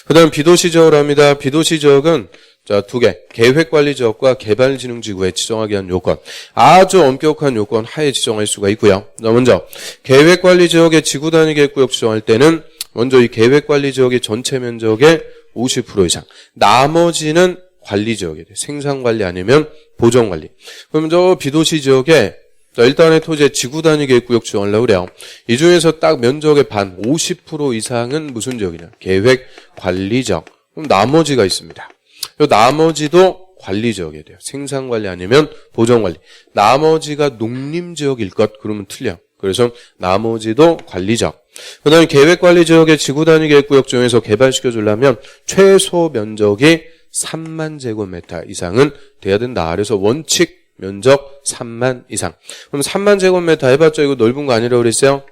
그 다음 비도시 지역을 합니다. 비도시 지역은 자, 두 개. 계획관리지역과 개발진흥지구에 지정하기 위한 요건. 아주 엄격한 요건 하에 지정할 수가 있고요. 먼저 계획관리지역의 지구단위 계획구역 지정할 때는 먼저 이 계획관리지역의 전체 면적의 50% 이상. 나머지는 관리지역에 돼. 생산관리 아니면 보정관리. 그럼 저 비도시 지역에 일단의 토지에 지구단위 계획구역 지정하려고 그래요. 이 중에서 딱 면적의 반, 50% 이상은 무슨 지역이냐? 계획관리지역. 그럼 나머지가 있습니다. 요 나머지도 관리지역에 돼요. 생산관리 아니면 보정관리. 나머지가 농림지역일 것 그러면 틀려. 그래서 나머지도 관리지역. 그 다음에 계획관리지역의 지구단위 계획구역 중에서 개발시켜주려면 최소 면적이 3만 제곱미터 이상은 돼야 된다. 그래서 원칙 면적 3만 이상. 그럼 3만 제곱미터 해봤자 이거 넓은 거 아니라고 그랬어요?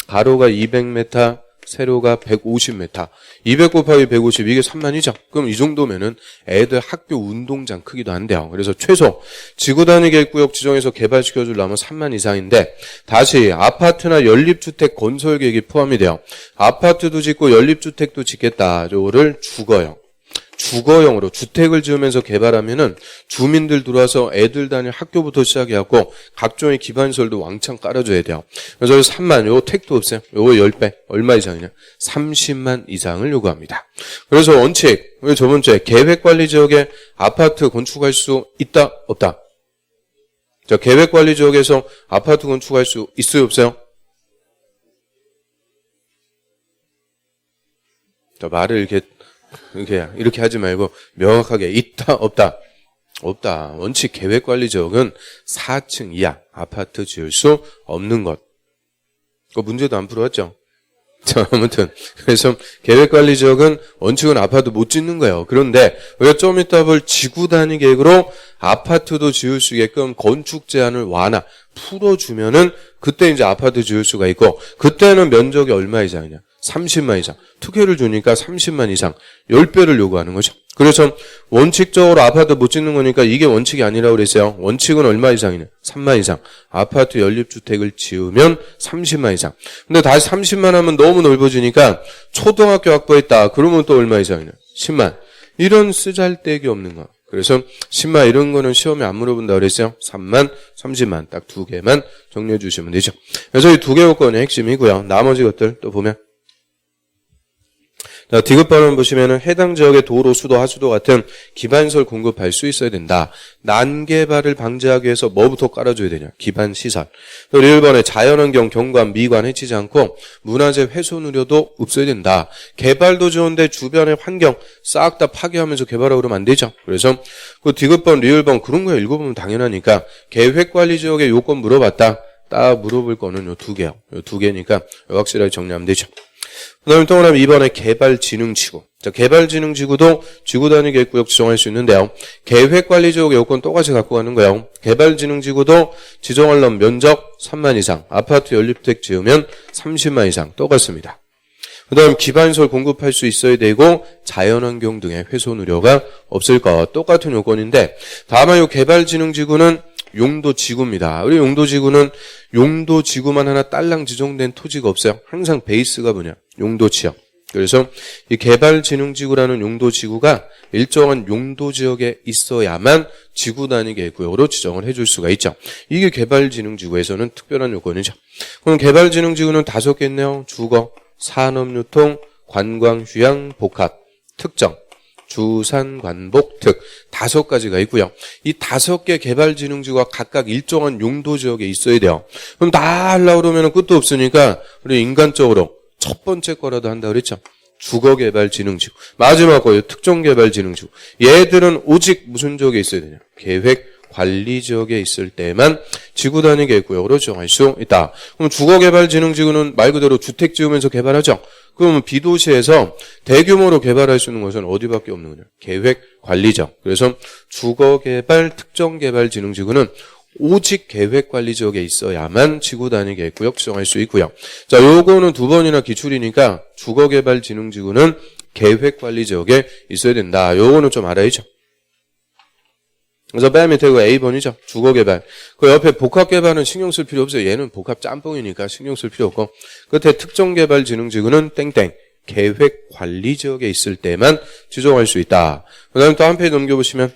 가로가 200m, 세로가 150m. 200 곱하기 150 이게 3만이죠. 그럼 이 정도면은 애들 학교 운동장 크기도 한대요. 그래서 최소 지구단위 계획구역 지정해서 개발시켜 주려면 3만 이상인데 다시 아파트나 연립주택 건설 계획이 포함이 돼요. 아파트도 짓고 연립주택도 짓겠다. 저거를 주거용으로 주택을 지으면서 개발하면은 주민들 들어와서 애들 다닐 학교부터 시작해갖고 각종의 기반시설도 왕창 깔아줘야 돼요. 그래서 3만, 요거 택도 없어요. 요거 10배. 얼마 이상이냐? 30만 이상을 요구합니다. 그래서 원칙, 왜 저번주에 계획관리지역에 아파트 건축할 수 있다? 없다? 자, 계획관리지역에서 아파트 건축할 수 있어요? 없어요? 자, 말을 이렇게 하지 말고 명확하게 있다 없다. 없다. 원칙 계획관리지역은 4층 이하 아파트 지을 수 없는 것. 그 문제도 안 풀어왔죠. 자, 아무튼 그래서 계획관리지역은 원칙은 아파트 못 짓는 거예요. 그런데 우리가 좀 이따 볼 지구단위 계획으로 아파트도 지을 수 있게끔 건축 제한을 풀어주면은 그때 이제 아파트 지을 수가 있고 그때는 면적이 얼마 이상이냐? 30만 이상. 특혜를 주니까 30만 이상. 10배를 요구하는 거죠. 그래서 원칙적으로 아파트 못 짓는 거니까 이게 원칙이 아니라고 그랬어요. 원칙은 얼마 이상이냐? 3만 이상. 아파트 연립주택을 지으면 30만 이상. 근데 다시 30만 하면 너무 넓어지니까 초등학교 확보했다. 그러면 또 얼마 이상이냐? 10만. 이런 쓰잘데기 없는 거. 그래서 10만 이런 거는 시험에 안 물어본다 그랬어요. 3만, 30만. 딱 두 개만 정리해 주시면 되죠. 그래서 이 두 개 요건이 핵심이고요. 나머지 것들 또 보면 자, 디귿번호 보시면은 해당 지역의 도로, 수도, 하수도 같은 기반시설 공급할 수 있어야 된다. 난개발을 방지하기 위해서 뭐부터 깔아줘야 되냐? 기반시설. 또 1번에 자연환경, 경관, 미관 해치지 않고 문화재 훼손 우려도 없어야 된다. 개발도 좋은데 주변의 환경 싹 다 파괴하면서 개발하고 그러면 안 되죠. 그래서 그 디귿번, 리을번 그런 거 읽어보면 당연하니까 계획관리지역의 요건 물어봤다. 딱 물어볼 거는 요 두 개요. 요 두 개니까 확실하게 정리하면 되죠. 그 다음에 또 하나 2번에 개발진흥지구. 자, 개발진흥지구도 지구단위 계획구역 지정할 수 있는데요. 계획관리지역 요건 똑같이 갖고 가는 거예요. 개발진흥지구도 지정하려면 면적 3만 이상, 아파트 연립주택 지으면 30만 이상 똑같습니다. 그 다음 기반시설 공급할 수 있어야 되고 자연환경 등의 훼손 우려가 없을 것. 똑같은 요건인데 다만 요 개발진흥지구는 용도지구입니다. 우리 용도지구는 용도지구만 하나 딸랑 지정된 토지가 없어요. 항상 베이스가 뭐냐? 용도지역. 그래서 이 개발진흥지구라는 용도지구가 일정한 용도지역에 있어야만 지구단위 계획구역으로 지정을 해줄 수가 있죠. 이게 개발진흥지구에서는 특별한 요건이죠. 그럼 개발진흥지구는 5개 있네요. 주거, 산업유통, 관광, 휴양, 복합, 특정. 주산, 관복, 특 5가지가 있고요. 이 5개 개발진흥지구가 각각 일정한 용도지역에 있어야 돼요. 그럼 다 하려고 그러면 끝도 없으니까 우리 인간적으로 첫 번째 거라도 한다 그랬죠. 주거개발진흥지구. 마지막 거예요. 특정개발진흥지구. 얘들은 오직 무슨 지역에 있어야 되냐. 계획관리지역에 있을 때만 지구단위 계획구역으로 지정할 수 있다. 그럼 주거개발진흥지구는 말 그대로 주택 지으면서 개발하죠. 그러면 비도시에서 대규모로 개발할 수 있는 것은 어디밖에 없는 거냐? 계획관리지역. 그래서 주거개발, 특정개발진흥지구는 오직 계획관리지역에 있어야만 지구단위 계획구역 지정할 수 있고요. 자, 요거는 2번이나 기출이니까 주거개발진흥지구는 계획관리지역에 있어야 된다. 요거는 좀 알아야죠. 그래서 맨 밑에 그 A번이죠. 주거개발. 그 옆에 복합개발은 신경 쓸 필요 없어요. 얘는 복합 짬뽕이니까 신경 쓸 필요 없고. 끝에 특정개발진흥지구는 땡땡. 계획 관리 지역에 있을 때만 지정할 수 있다. 그 다음에 또 한 페이지 넘겨보시면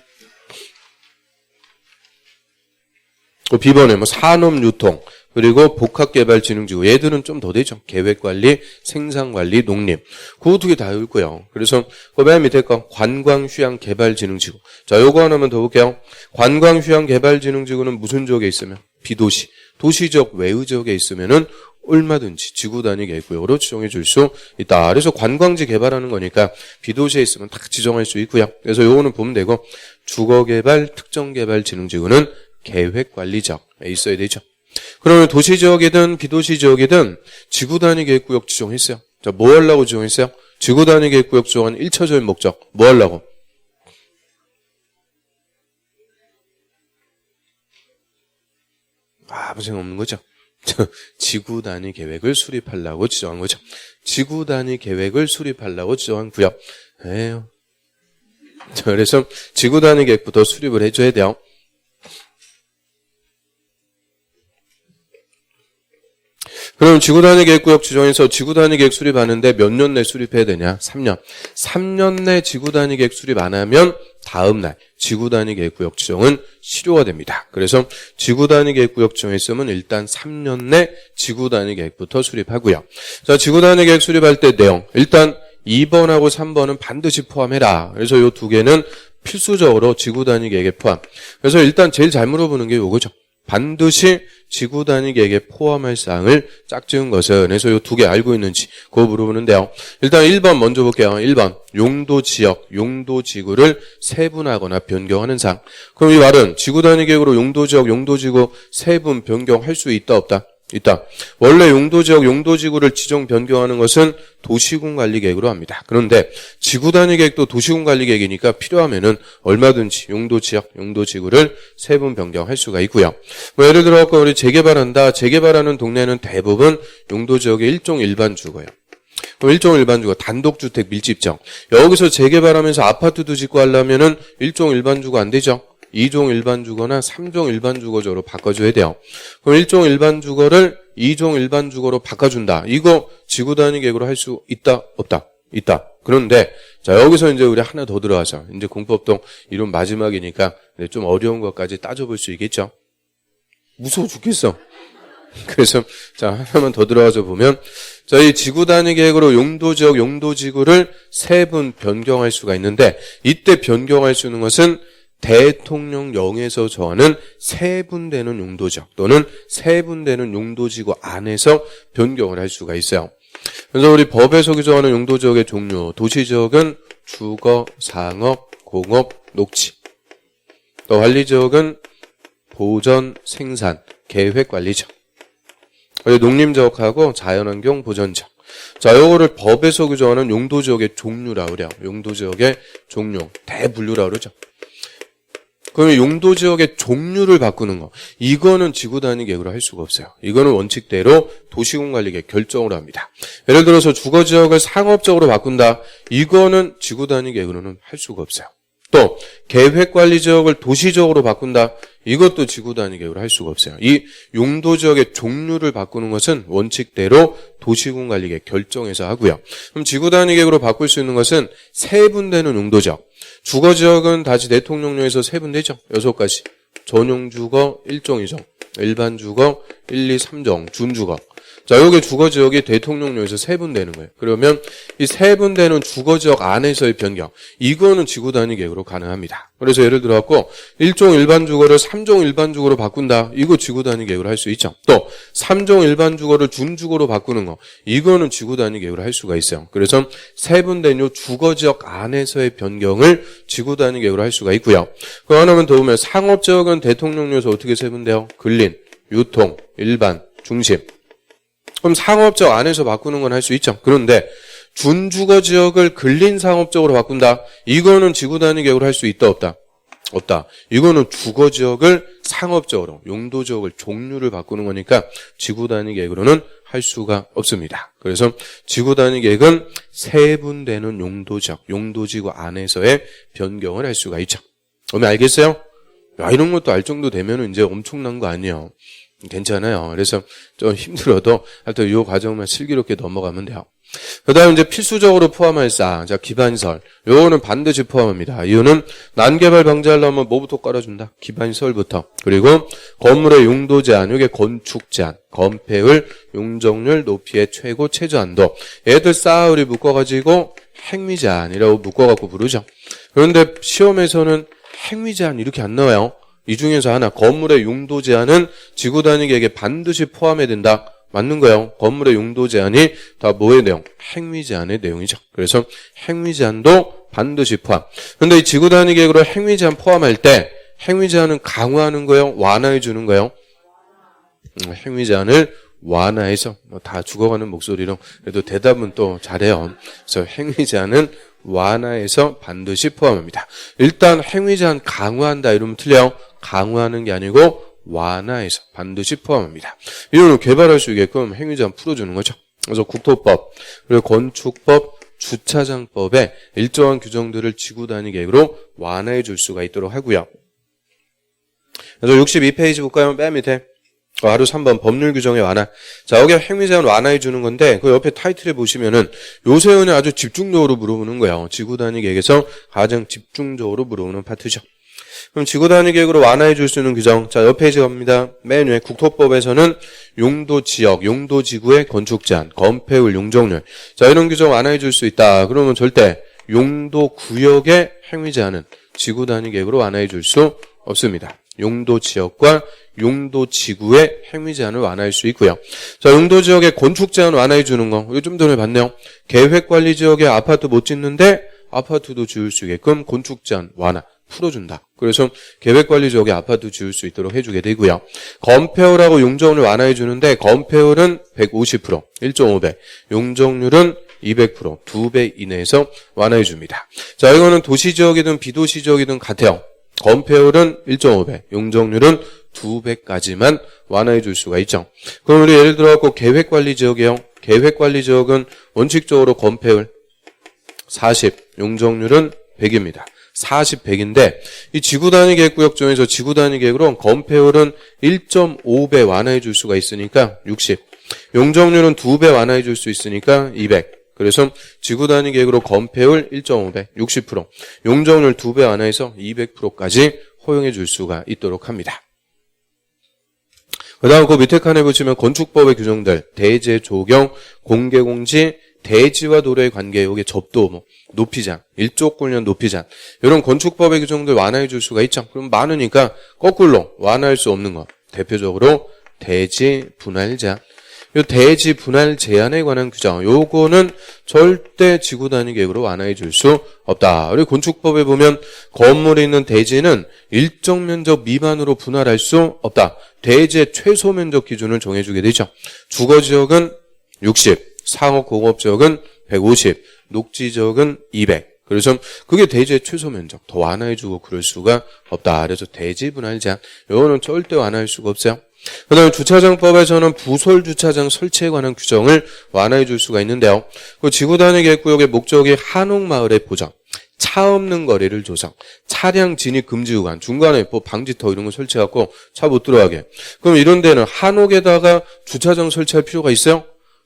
B번에 산업유통 그리고 복합개발진흥지구 얘들은 좀 더 되죠. 계획관리, 생산관리, 농림 그거 두 개 다 있고요. 그래서 그 맨 밑에 거 관광휴양개발진흥지구 자 요거 하나만 더 볼게요. 관광휴양개발진흥지구는 무슨 지역에 있으면 비도시, 도시적 외의 지역에 있으면은 얼마든지 지구 단위 계획구역으로 지정해 줄 수 있다. 그래서 관광지 개발하는 거니까 비도시에 있으면 다 지정할 수 있고요. 그래서 요거는 보면 되고 주거개발, 특정개발진흥지구는 계획관리지역에 있어야 되죠. 그러면 도시지역이든 비도시지역이든 지구단위 계획구역 지정했어요. 자, 뭐 하려고 지정했어요? 지구단위 계획구역 지정한 1차적인 목적. 뭐 하려고? 아무 생각 없는 거죠. 지구단위 계획을 수립하려고 지정한 거죠. 지구단위 계획을 수립하려고 지정한 구역. 에휴. 자, 그래서 지구단위 계획부터 수립을 해줘야 돼요. 그럼 지구단위 계획구역 지정해서 지구단위 계획 수립하는데 몇 년 내 수립해야 되냐? 3년. 3년 내 지구단위 계획 수립 안 하면 다음날 지구단위 계획구역 지정은 실효가 됩니다. 그래서 지구단위 계획구역 지정했으면 일단 3년 내 지구단위 계획부터 수립하고요. 자, 지구단위 계획 수립할 때 내용. 일단 2번하고 3번은 반드시 포함해라. 그래서 이 두 개는 필수적으로 지구단위 계획에 포함. 그래서 일단 제일 잘 물어보는 게 요거죠. 반드시 지구단위 계획에 포함할 사항을 짝지은 것은 그래서 이 두 개 알고 있는지 그거 물어보는데요. 일단 1번 먼저 볼게요. 1번 용도지역, 용도지구를 세분하거나 변경하는 사항. 그럼 이 말은 지구단위 계획으로 용도지역, 용도지구 세분 변경할 수 있다 없다? 있다. 원래 용도지역, 용도지구를 지정 변경하는 것은 도시군관리계획으로 합니다. 그런데 지구단위 계획도 도시군관리계획이니까 필요하면은 얼마든지 용도지역, 용도지구를 세분 변경할 수가 있고요. 예를 들어 우리 재개발한다. 재개발하는 동네는 대부분 용도지역의 일종 일반 주거예요. 그럼 일종 일반 주거, 단독주택 밀집지역. 여기서 재개발하면서 아파트도 짓고 하려면은 일종 일반 주거 안 되죠. 2종 일반 주거나 3종 일반 주거적으로 바꿔줘야 돼요. 그럼 1종 일반 주거를 2종 일반 주거로 바꿔준다. 이거 지구단위 계획으로 할 수 있다? 없다? 있다. 그런데 자 여기서 이제 우리 하나 더 들어가죠. 이제 공법동 이론 마지막이니까 좀 어려운 것까지 따져볼 수 있겠죠. 무서워 죽겠어. 그래서 자 하나만 더 들어가서 보면 저희 지구단위 계획으로 용도지역, 용도지구를 세분 변경할 수가 있는데 이때 변경할 수 있는 것은 대통령령에서 정하는 세분되는 용도지역 또는 세분되는 용도지구 안에서 변경을 할 수가 있어요. 그래서 우리 법에서 규정하는 용도지역의 종류, 도시지역은 주거, 상업, 공업, 녹지. 또 관리지역은 보전, 생산, 계획관리지역. 농림지역하고 자연환경 보전지역. 자, 요거를 법에서 규정하는 용도지역의 종류라고 그래요. 용도지역의 종류, 대분류라고 그러죠. 그러면 용도지역의 종류를 바꾸는 거. 이거는 지구단위 계획으로 할 수가 없어요. 이거는 원칙대로 도시군관리계획 결정으로 합니다. 예를 들어서 주거지역을 상업적으로 바꾼다. 이거는 지구단위 계획으로는 할 수가 없어요. 또 계획관리지역을 도시적으로 바꾼다. 이것도 지구단위 계획으로 할 수가 없어요. 이 용도지역의 종류를 바꾸는 것은 원칙대로 도시군관리계획 결정해서 하고요. 그럼 지구단위 계획으로 바꿀 수 있는 것은 세분되는 용도지역. 주거지역은 다시 대통령령에서 세분되죠. 6가지. 전용주거 1종 2종, 일반주거 1, 2, 3종, 준주거. 자, 여기 주거지역이 대통령령에서 세분되는 거예요. 그러면 이 세분되는 주거지역 안에서의 변경, 이거는 지구단위 계획으로 가능합니다. 그래서 예를 들어갖고 1종 일반주거를 3종 일반주거로 바꾼다. 이거 지구단위 계획으로 할 수 있죠. 또 3종 일반주거를 준주거로 바꾸는 거, 이거는 지구단위 계획으로 할 수가 있어요. 그래서 세분된 요 주거지역 안에서의 변경을 지구단위 계획으로 할 수가 있고요. 그거 하나만 더 보면 상업지역은 대통령령에서 어떻게 세분돼요? 근린, 유통, 일반, 중심. 그럼 상업적 안에서 바꾸는 건 할 수 있죠. 그런데 준주거지역을 근린상업적으로 바꾼다. 이거는 지구단위 계획으로 할 수 있다 없다? 없다. 이거는 주거지역을 상업적으로 용도지역을 종류를 바꾸는 거니까 지구단위 계획으로는 할 수가 없습니다. 그래서 지구단위 계획은 세분되는 용도지역, 용도지구 안에서의 변경을 할 수가 있죠. 그러면 알겠어요? 야, 이런 것도 알 정도 되면 이제 엄청난 거 아니에요. 괜찮아요. 그래서 좀 힘들어도 하여튼 이 과정만 슬기롭게 넘어가면 돼요. 그 다음 이제 필수적으로 포함할 사항. 자, 기반설. 요거는 반드시 포함합니다. 이유는 난개발 방지하려면 뭐부터 깔아준다? 기반설부터. 그리고 건물의 용도 제한. 요게 건축 제한. 건폐율, 용적률, 높이의 최고 최저한도. 얘들 싸우리 묶어가지고 행위 제한이라고 묶어갖고 부르죠. 그런데 시험에서는 행위 제한 이렇게 안 나와요. 이 중에서 하나, 건물의 용도 제한은 지구 단위계획에 반드시 포함해야 된다. 맞는 거예요. 건물의 용도 제한이 다 뭐의 내용? 행위 제한의 내용이죠. 그래서 행위 제한도 반드시 포함. 그런데 이 지구 단위 계획으로 행위 제한 포함할 때 행위 제한은 강화하는 거예요? 완화해 주는 거예요? 행위 제한을 완화해서 다 죽어가는 목소리로 그래도 대답은 또 잘해요. 그래서 행위 제한은 완화해서 반드시 포함합니다. 일단 행위 제한 강화한다 이러면 틀려요. 강화하는 게 아니고 완화해서 반드시 포함합니다. 이거는 개발할 수 있게끔 행위 제한 풀어주는 거죠. 그래서 국토법, 그리고 건축법, 주차장법에 일정한 규정들을 지구 단위 계획으로 완화해 줄 수가 있도록 하고요. 그래서 62페이지 볼까요? 맨 밑에. 하루 3번 법률 규정의 완화. 자, 여기 행위 제한 완화해 주는 건데 그 옆에 타이틀에 보시면은 요새는 아주 집중적으로 물어보는 거예요. 지구 단위 계획에서 가장 집중적으로 물어보는 파트죠. 그럼 지구 단위 계획으로 완화해 줄 수 있는 규정. 자, 옆 페이지 갑니다. 맨 위에 국토법에서는 용도 지역, 용도 지구의 건축 제한, 건폐율, 용적률. 자, 이런 규정 완화해 줄 수 있다. 그러면 절대 용도 구역의 행위 제한은 지구 단위 계획으로 완화해 줄 수 없습니다. 용도 지역과 용도 지구의 행위 제한을 완화할 수 있고요. 자, 용도 지역의 건축 제한 완화해 주는 거. 이거 좀 전에 봤네요. 계획 관리 지역에 아파트 못 짓는데 아파트도 지을 수 있게끔 건축 제한 완화 풀어준다. 그래서 계획관리 지역에 아파트 지을 수 있도록 해주게 되고요. 건폐율하고 용적률을 완화해 주는데 건폐율은 150%, 1.5배, 용적률은 200%, 2배 이내에서 완화해 줍니다. 자, 이거는 도시지역이든 비도시지역이든 같아요. 건폐율은 1.5배, 용적률은 2배까지만 완화해 줄 수가 있죠. 그럼 우리 예를 들어 계획관리 지역이에요. 계획관리 지역은 원칙적으로 건폐율 40, 용적률은 100입니다. 40, 100인데 이 지구 단위 계획 구역 중에서 지구 단위 계획으로 건폐율은 1.5배 완화해 줄 수가 있으니까 60. 용적률은 2배 완화해 줄 수 있으니까 200. 그래서 지구 단위 계획으로 건폐율 1.5배, 60%. 용적률 2배 완화해서 200%까지 허용해 줄 수가 있도록 합니다. 그 다음 그 밑에 칸에 보시면 건축법의 규정들, 대제, 조경, 공개공지, 대지와 도로의 관계, 여기 접도, 높이장, 일조 꼴련 높이장, 이런 건축법의 규정들 완화해 줄 수가 있죠. 그럼 많으니까 거꾸로 완화할 수 없는 거. 대표적으로 대지 분할 제한. 요 대지 분할 제한에 관한 규정, 요거는 절대 지구 단위 계획으로 완화해 줄 수 없다. 그리고 건축법에 보면 건물에 있는 대지는 일정 면적 미만으로 분할할 수 없다. 대지의 최소 면적 기준을 정해주게 되죠. 주거지역은 60, 상업공업지역은 150, 녹지지역은 200. 그래서 그게 대지의 최소 면적 더 완화해주고 그럴 수가 없다. 그래서 대지 분할 제한, 요거는 절대 완화할 수가 없어요. 그 다음에 주차장법에서는 부설 주차장 설치에 관한 규정을 완화해 줄 수가 있는데요. 그 지구 단위 계획구역의 목적이 한옥마을의 보장, 차 없는 거리를 조성, 차량 진입 금지 구간, 중간에 뭐 방지터 이런 거 설치해갖고 차 못 들어가게. 그럼 이런 데는 한옥에다가 주차장 설치할 필요가 있어요?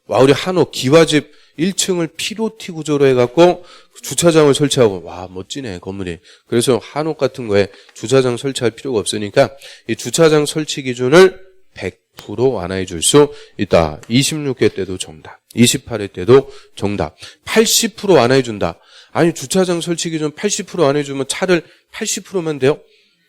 와, 우리 한옥 기와집 1층을 피로티 구조로 해갖고 주차장을 설치하고, 와, 멋지네, 건물이. 그래서 한옥 같은 거에 주차장 설치할 필요가 없으니까 이 주차장 설치 기준을 100% 완화해 줄 수 있다. 26회 때도 정답, 28회 때도 정답. 80% 완화해 준다. 아니, 주차장 설치 기준 80% 완화해 주면 차를 80%만 돼요?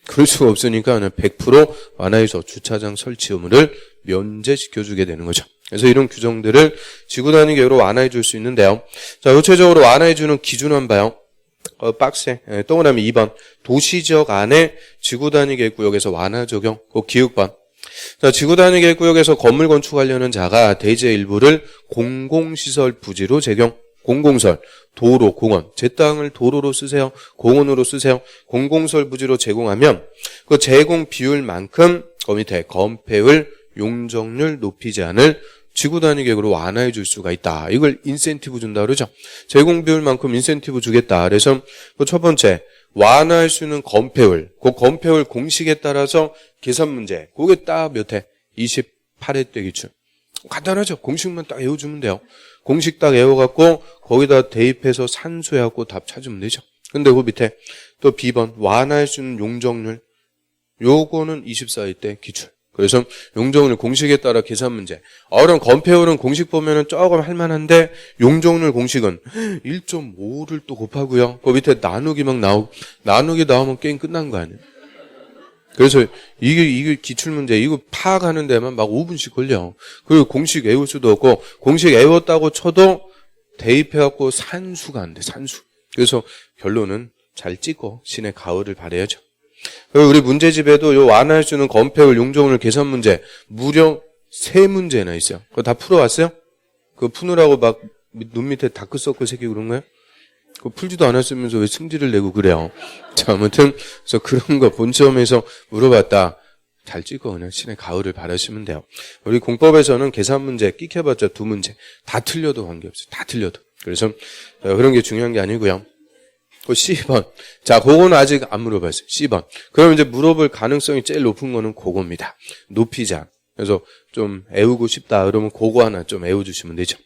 그럴 수가 없으니까 100% 완화해서 주차장 설치 의무를 면제시켜주게 되는 거죠. 그래서 이런 규정들을 지구 단위 계획으로 완화해 줄 수 있는데요. 자, 구체적으로 완화해 주는 기준 한번 봐요. 박스에 동그라미 2번. 도시지역 안에 지구 단위 계획 구역에서 완화 적용. 그 기획반. 자, 지구 단위 계획 구역에서 건물 건축하려는 자가 대지의 일부를 공공시설 부지로 제공. 공공설, 도로, 공원. 제 땅을 도로로 쓰세요. 공원으로 쓰세요. 공공설 부지로 제공하면 그 제공 비율만큼 그 밑에 건폐율, 용적률 높이 제한을 지구 단위 계획으로 완화해 줄 수가 있다. 이걸 인센티브 준다 그러죠. 제공 비율만큼 인센티브 주겠다. 그래서 그 첫 번째, 완화할 수 있는 건폐율. 그 건폐율 공식에 따라서 계산 문제. 그게 딱 몇 회? 28회 때 기출. 간단하죠. 공식만 딱 외워주면 돼요. 공식 딱 외워갖고 거기다 대입해서 산수해갖고 답 찾으면 되죠. 근데 그 밑에 또 B번 완화할 수 있는 용적률 요거는 24일 때 기출. 그래서 용적률 공식에 따라 계산 문제. 그럼 건폐율은 공식 보면은 조금 할만한데 용적률 공식은 1.5를 또 곱하고요. 그 밑에 나누기 막 나누기 나오면 게임 끝난 거 아니에요? 그래서 이게 기출 문제 이거 파악하는 데만 막 5분씩 걸려. 그리고 공식 외울 수도 없고 공식 외웠다고 쳐도 대입해갖고 산수가 안 돼. 산수. 그래서 결론은 잘 찍고 신의 가을을 바라야죠. 그리고 우리 문제집에도 요 완화할 수 있는 건폐율, 용적률 계산 문제 무려 3문제나 있어요. 그거 다 풀어왔어요? 그거 푸느라고 막 눈 밑에 다크서클 새기고 그런 거예요? 그거 풀지도 않았으면서 왜 승질을 내고 그래요? 자, 아무튼 그래서 그런 거 본시험에서 물어봤다. 잘 찍고 그냥 신의 가을을 바라시면 돼요. 우리 공법에서는 계산 문제 끽해봤자 2문제. 다 틀려도 관계없어요. 다 틀려도. 그래서 그런 게 중요한 게 아니고요. 그 C번. 자, 그거는 아직 안 물어봤어요. C번. 그럼 이제 물어볼 가능성이 제일 높은 거는 그겁니다. 높이 제한. 그래서 좀 애우고 싶다. 그러면 그거 하나 좀 애워주시면 되죠.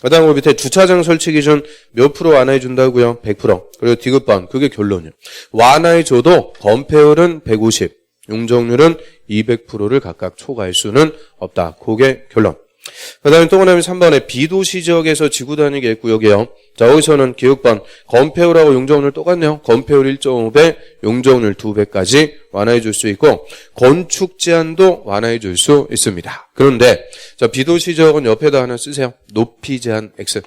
그 다음 밑에 주차장 설치 기준 몇 프로 완화해준다고요? 100%. 그리고 디귿번. 그게 결론이에요. 완화해줘도 건폐율은 150. 용적률은 200%를 각각 초과할 수는 없다. 그게 결론. 그 다음에 또 그다음에 3번에 비도시 지역에서 지구 단위 계획구역이에요. 자, 여기서는 기억번 건폐율하고 용적률 똑같네요. 건폐율 1.5배, 용적률 2배까지 완화해 줄 수 있고 건축 제한도 완화해 줄 수 있습니다. 그런데 자, 비도시 지역은 옆에다 하나 쓰세요. 높이 제한 X.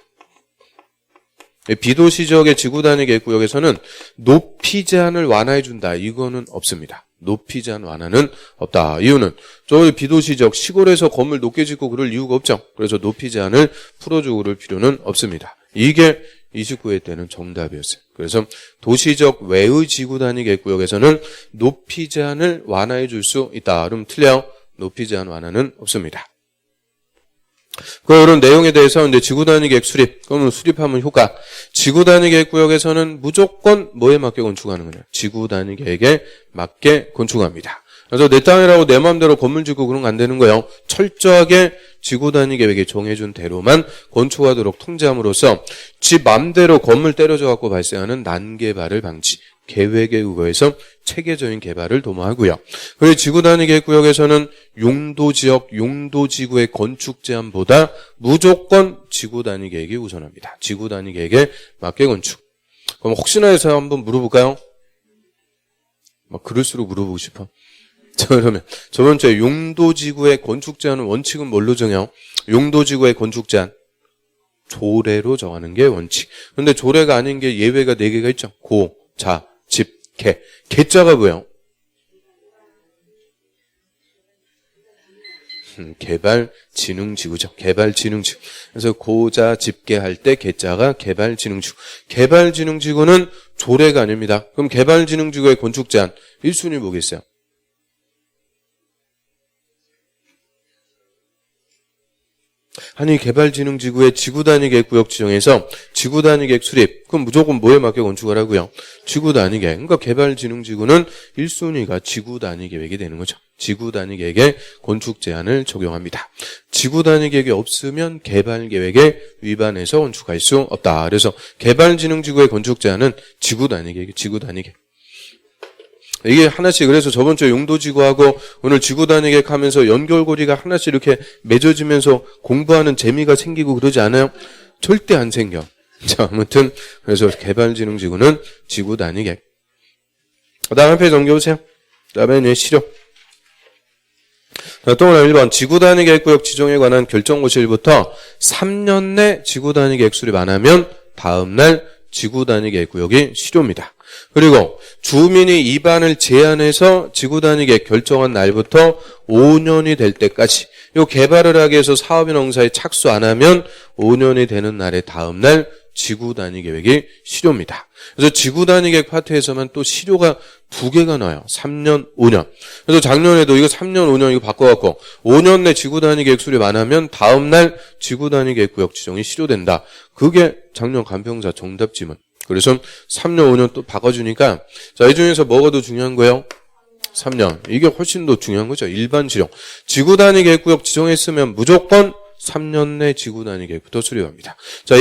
비도시 지역의 지구 단위 계획구역에서는 높이 제한을 완화해 준다. 이거는 없습니다. 높이 제한 완화는 없다. 이유는 저희 비도시 지역 시골에서 건물 높게 짓고 그럴 이유가 없죠. 그래서 높이 제한을 풀어주고 그럴 필요는 없습니다. 이게 29회 때는 정답이었어요. 그래서 도시적 외의 지구 단위 계획구역에서는 높이 제한을 완화해 줄 수 있다. 그럼 틀려요. 높이 제한 완화는 없습니다. 그런 내용에 대해서 이제 지구 단위 계획 수립. 그러면 수립하면 효과. 지구 단위 계획 구역에서는 무조건 뭐에 맞게 건축하는 거냐? 지구 단위 계획에 맞게 건축합니다. 그래서 내 땅이라고 내 마음대로 건물 짓고 그런 거 안 되는 거예요. 철저하게 지구 단위 계획에 정해준 대로만 건축하도록 통제함으로써 지 마음대로 건물 때려져 갖고 발생하는 난개발을 방지. 계획에 의거해서 체계적인 개발을 도모하고요. 그리고 지구 단위 계획 구역에서는 용도 지역, 용도 지구의 건축 제한보다 무조건 지구 단위 계획이 우선합니다. 지구 단위 계획에 맞게 건축. 그럼 혹시나 해서 한번 물어볼까요? 막 그럴수록 물어보고 싶어. 자, 그러면 저번 주에 용도 지구의 건축 제한은 원칙은 뭘로 정해요? 용도 지구의 건축 제한. 조례로 정하는 게 원칙. 그런데 조례가 아닌 게 예외가 4개가 있죠. 고, 자, 집, 개. 개자가 뭐예요? 개발진흥지구죠. 개발진흥지구. 그래서 고자 집계 할 때 개자가 개발진흥지구. 개발진흥지구는 조례가 아닙니다. 그럼 개발진흥지구의 건축 제한 1순위 뭐겠어요? 아니 개발진흥지구의 지구단위 계획구역 지정에서 지구단위 계획 수립 그럼 무조건 뭐에 맞게 건축을 하고요? 지구단위 계획. 그러니까 개발진흥지구는 1순위가 지구단위 계획이 되는 거죠. 지구단위 계획에 건축 제한을 적용합니다. 지구단위 계획이 없으면 개발계획에 위반해서 건축할 수 없다. 그래서 개발진흥지구의 건축 제한은 지구단위 계획, 지구단위 계획. 이게 하나씩 그래서 저번 주에 용도지구하고 오늘 지구단위 계획 하면서 연결고리가 하나씩 이렇게 맺어지면서 공부하는 재미가 생기고 그러지 않아요? 절대 안 생겨. 자, 아무튼 그래서 개발진흥지구는 지구단위 계획. 그 다음 한 페이지 넘겨보세요. 그 다음에 실효. 또 오늘 1번 지구단위 계획구역 지정에 관한 결정고시일부터 3년 내 지구단위 계획 수립 안 하면 다음날 지구단위 계획구역이 실효입니다. 그리고 주민이 입안을 제한해서 지구단위 계획 결정한 날부터 5년이 될 때까지 요 개발을 하기 위해서 사업인 농사에 착수 안 하면 5년이 되는 날의 다음날 지구단위 계획이 실효입니다. 그래서 지구단위 계획 파트에서만 또 실효가 2개가 나와요. 3년, 5년. 그래서 작년에도 이거 3년, 5년 이거 바꿔갖고 5년 내 지구단위 계획 수립 안 하면 다음날 지구단위 계획 구역 지정이 실효된다. 그게 작년 간평사 정답 지문. 그래서 3년, 5년 또 바꿔주니까 자, 이 중에서 뭐가 더 중요한 거예요? 3년. 이게 훨씬 더 중요한 거죠. 일반 지령. 지구단위 계획구역 지정했으면 무조건 3년 내 지구 단위 계획부터 수립합니다. 자,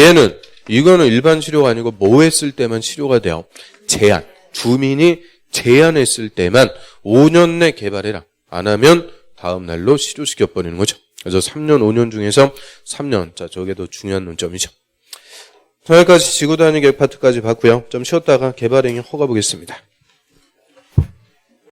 이거는 일반 치료가 아니고 뭐 했을 때만 치료가 돼요? 제한. 주민이 제한했을 때만 5년 내 개발해라. 안 하면 다음 날로 실효시켜버리는 거죠. 그래서 3년, 5년 중에서 3년. 자, 저게 더 중요한 논점이죠. 자, 여기까지 지구 단위 계획 파트까지 봤고요. 좀 쉬었다가 개발행위 허가 보겠습니다.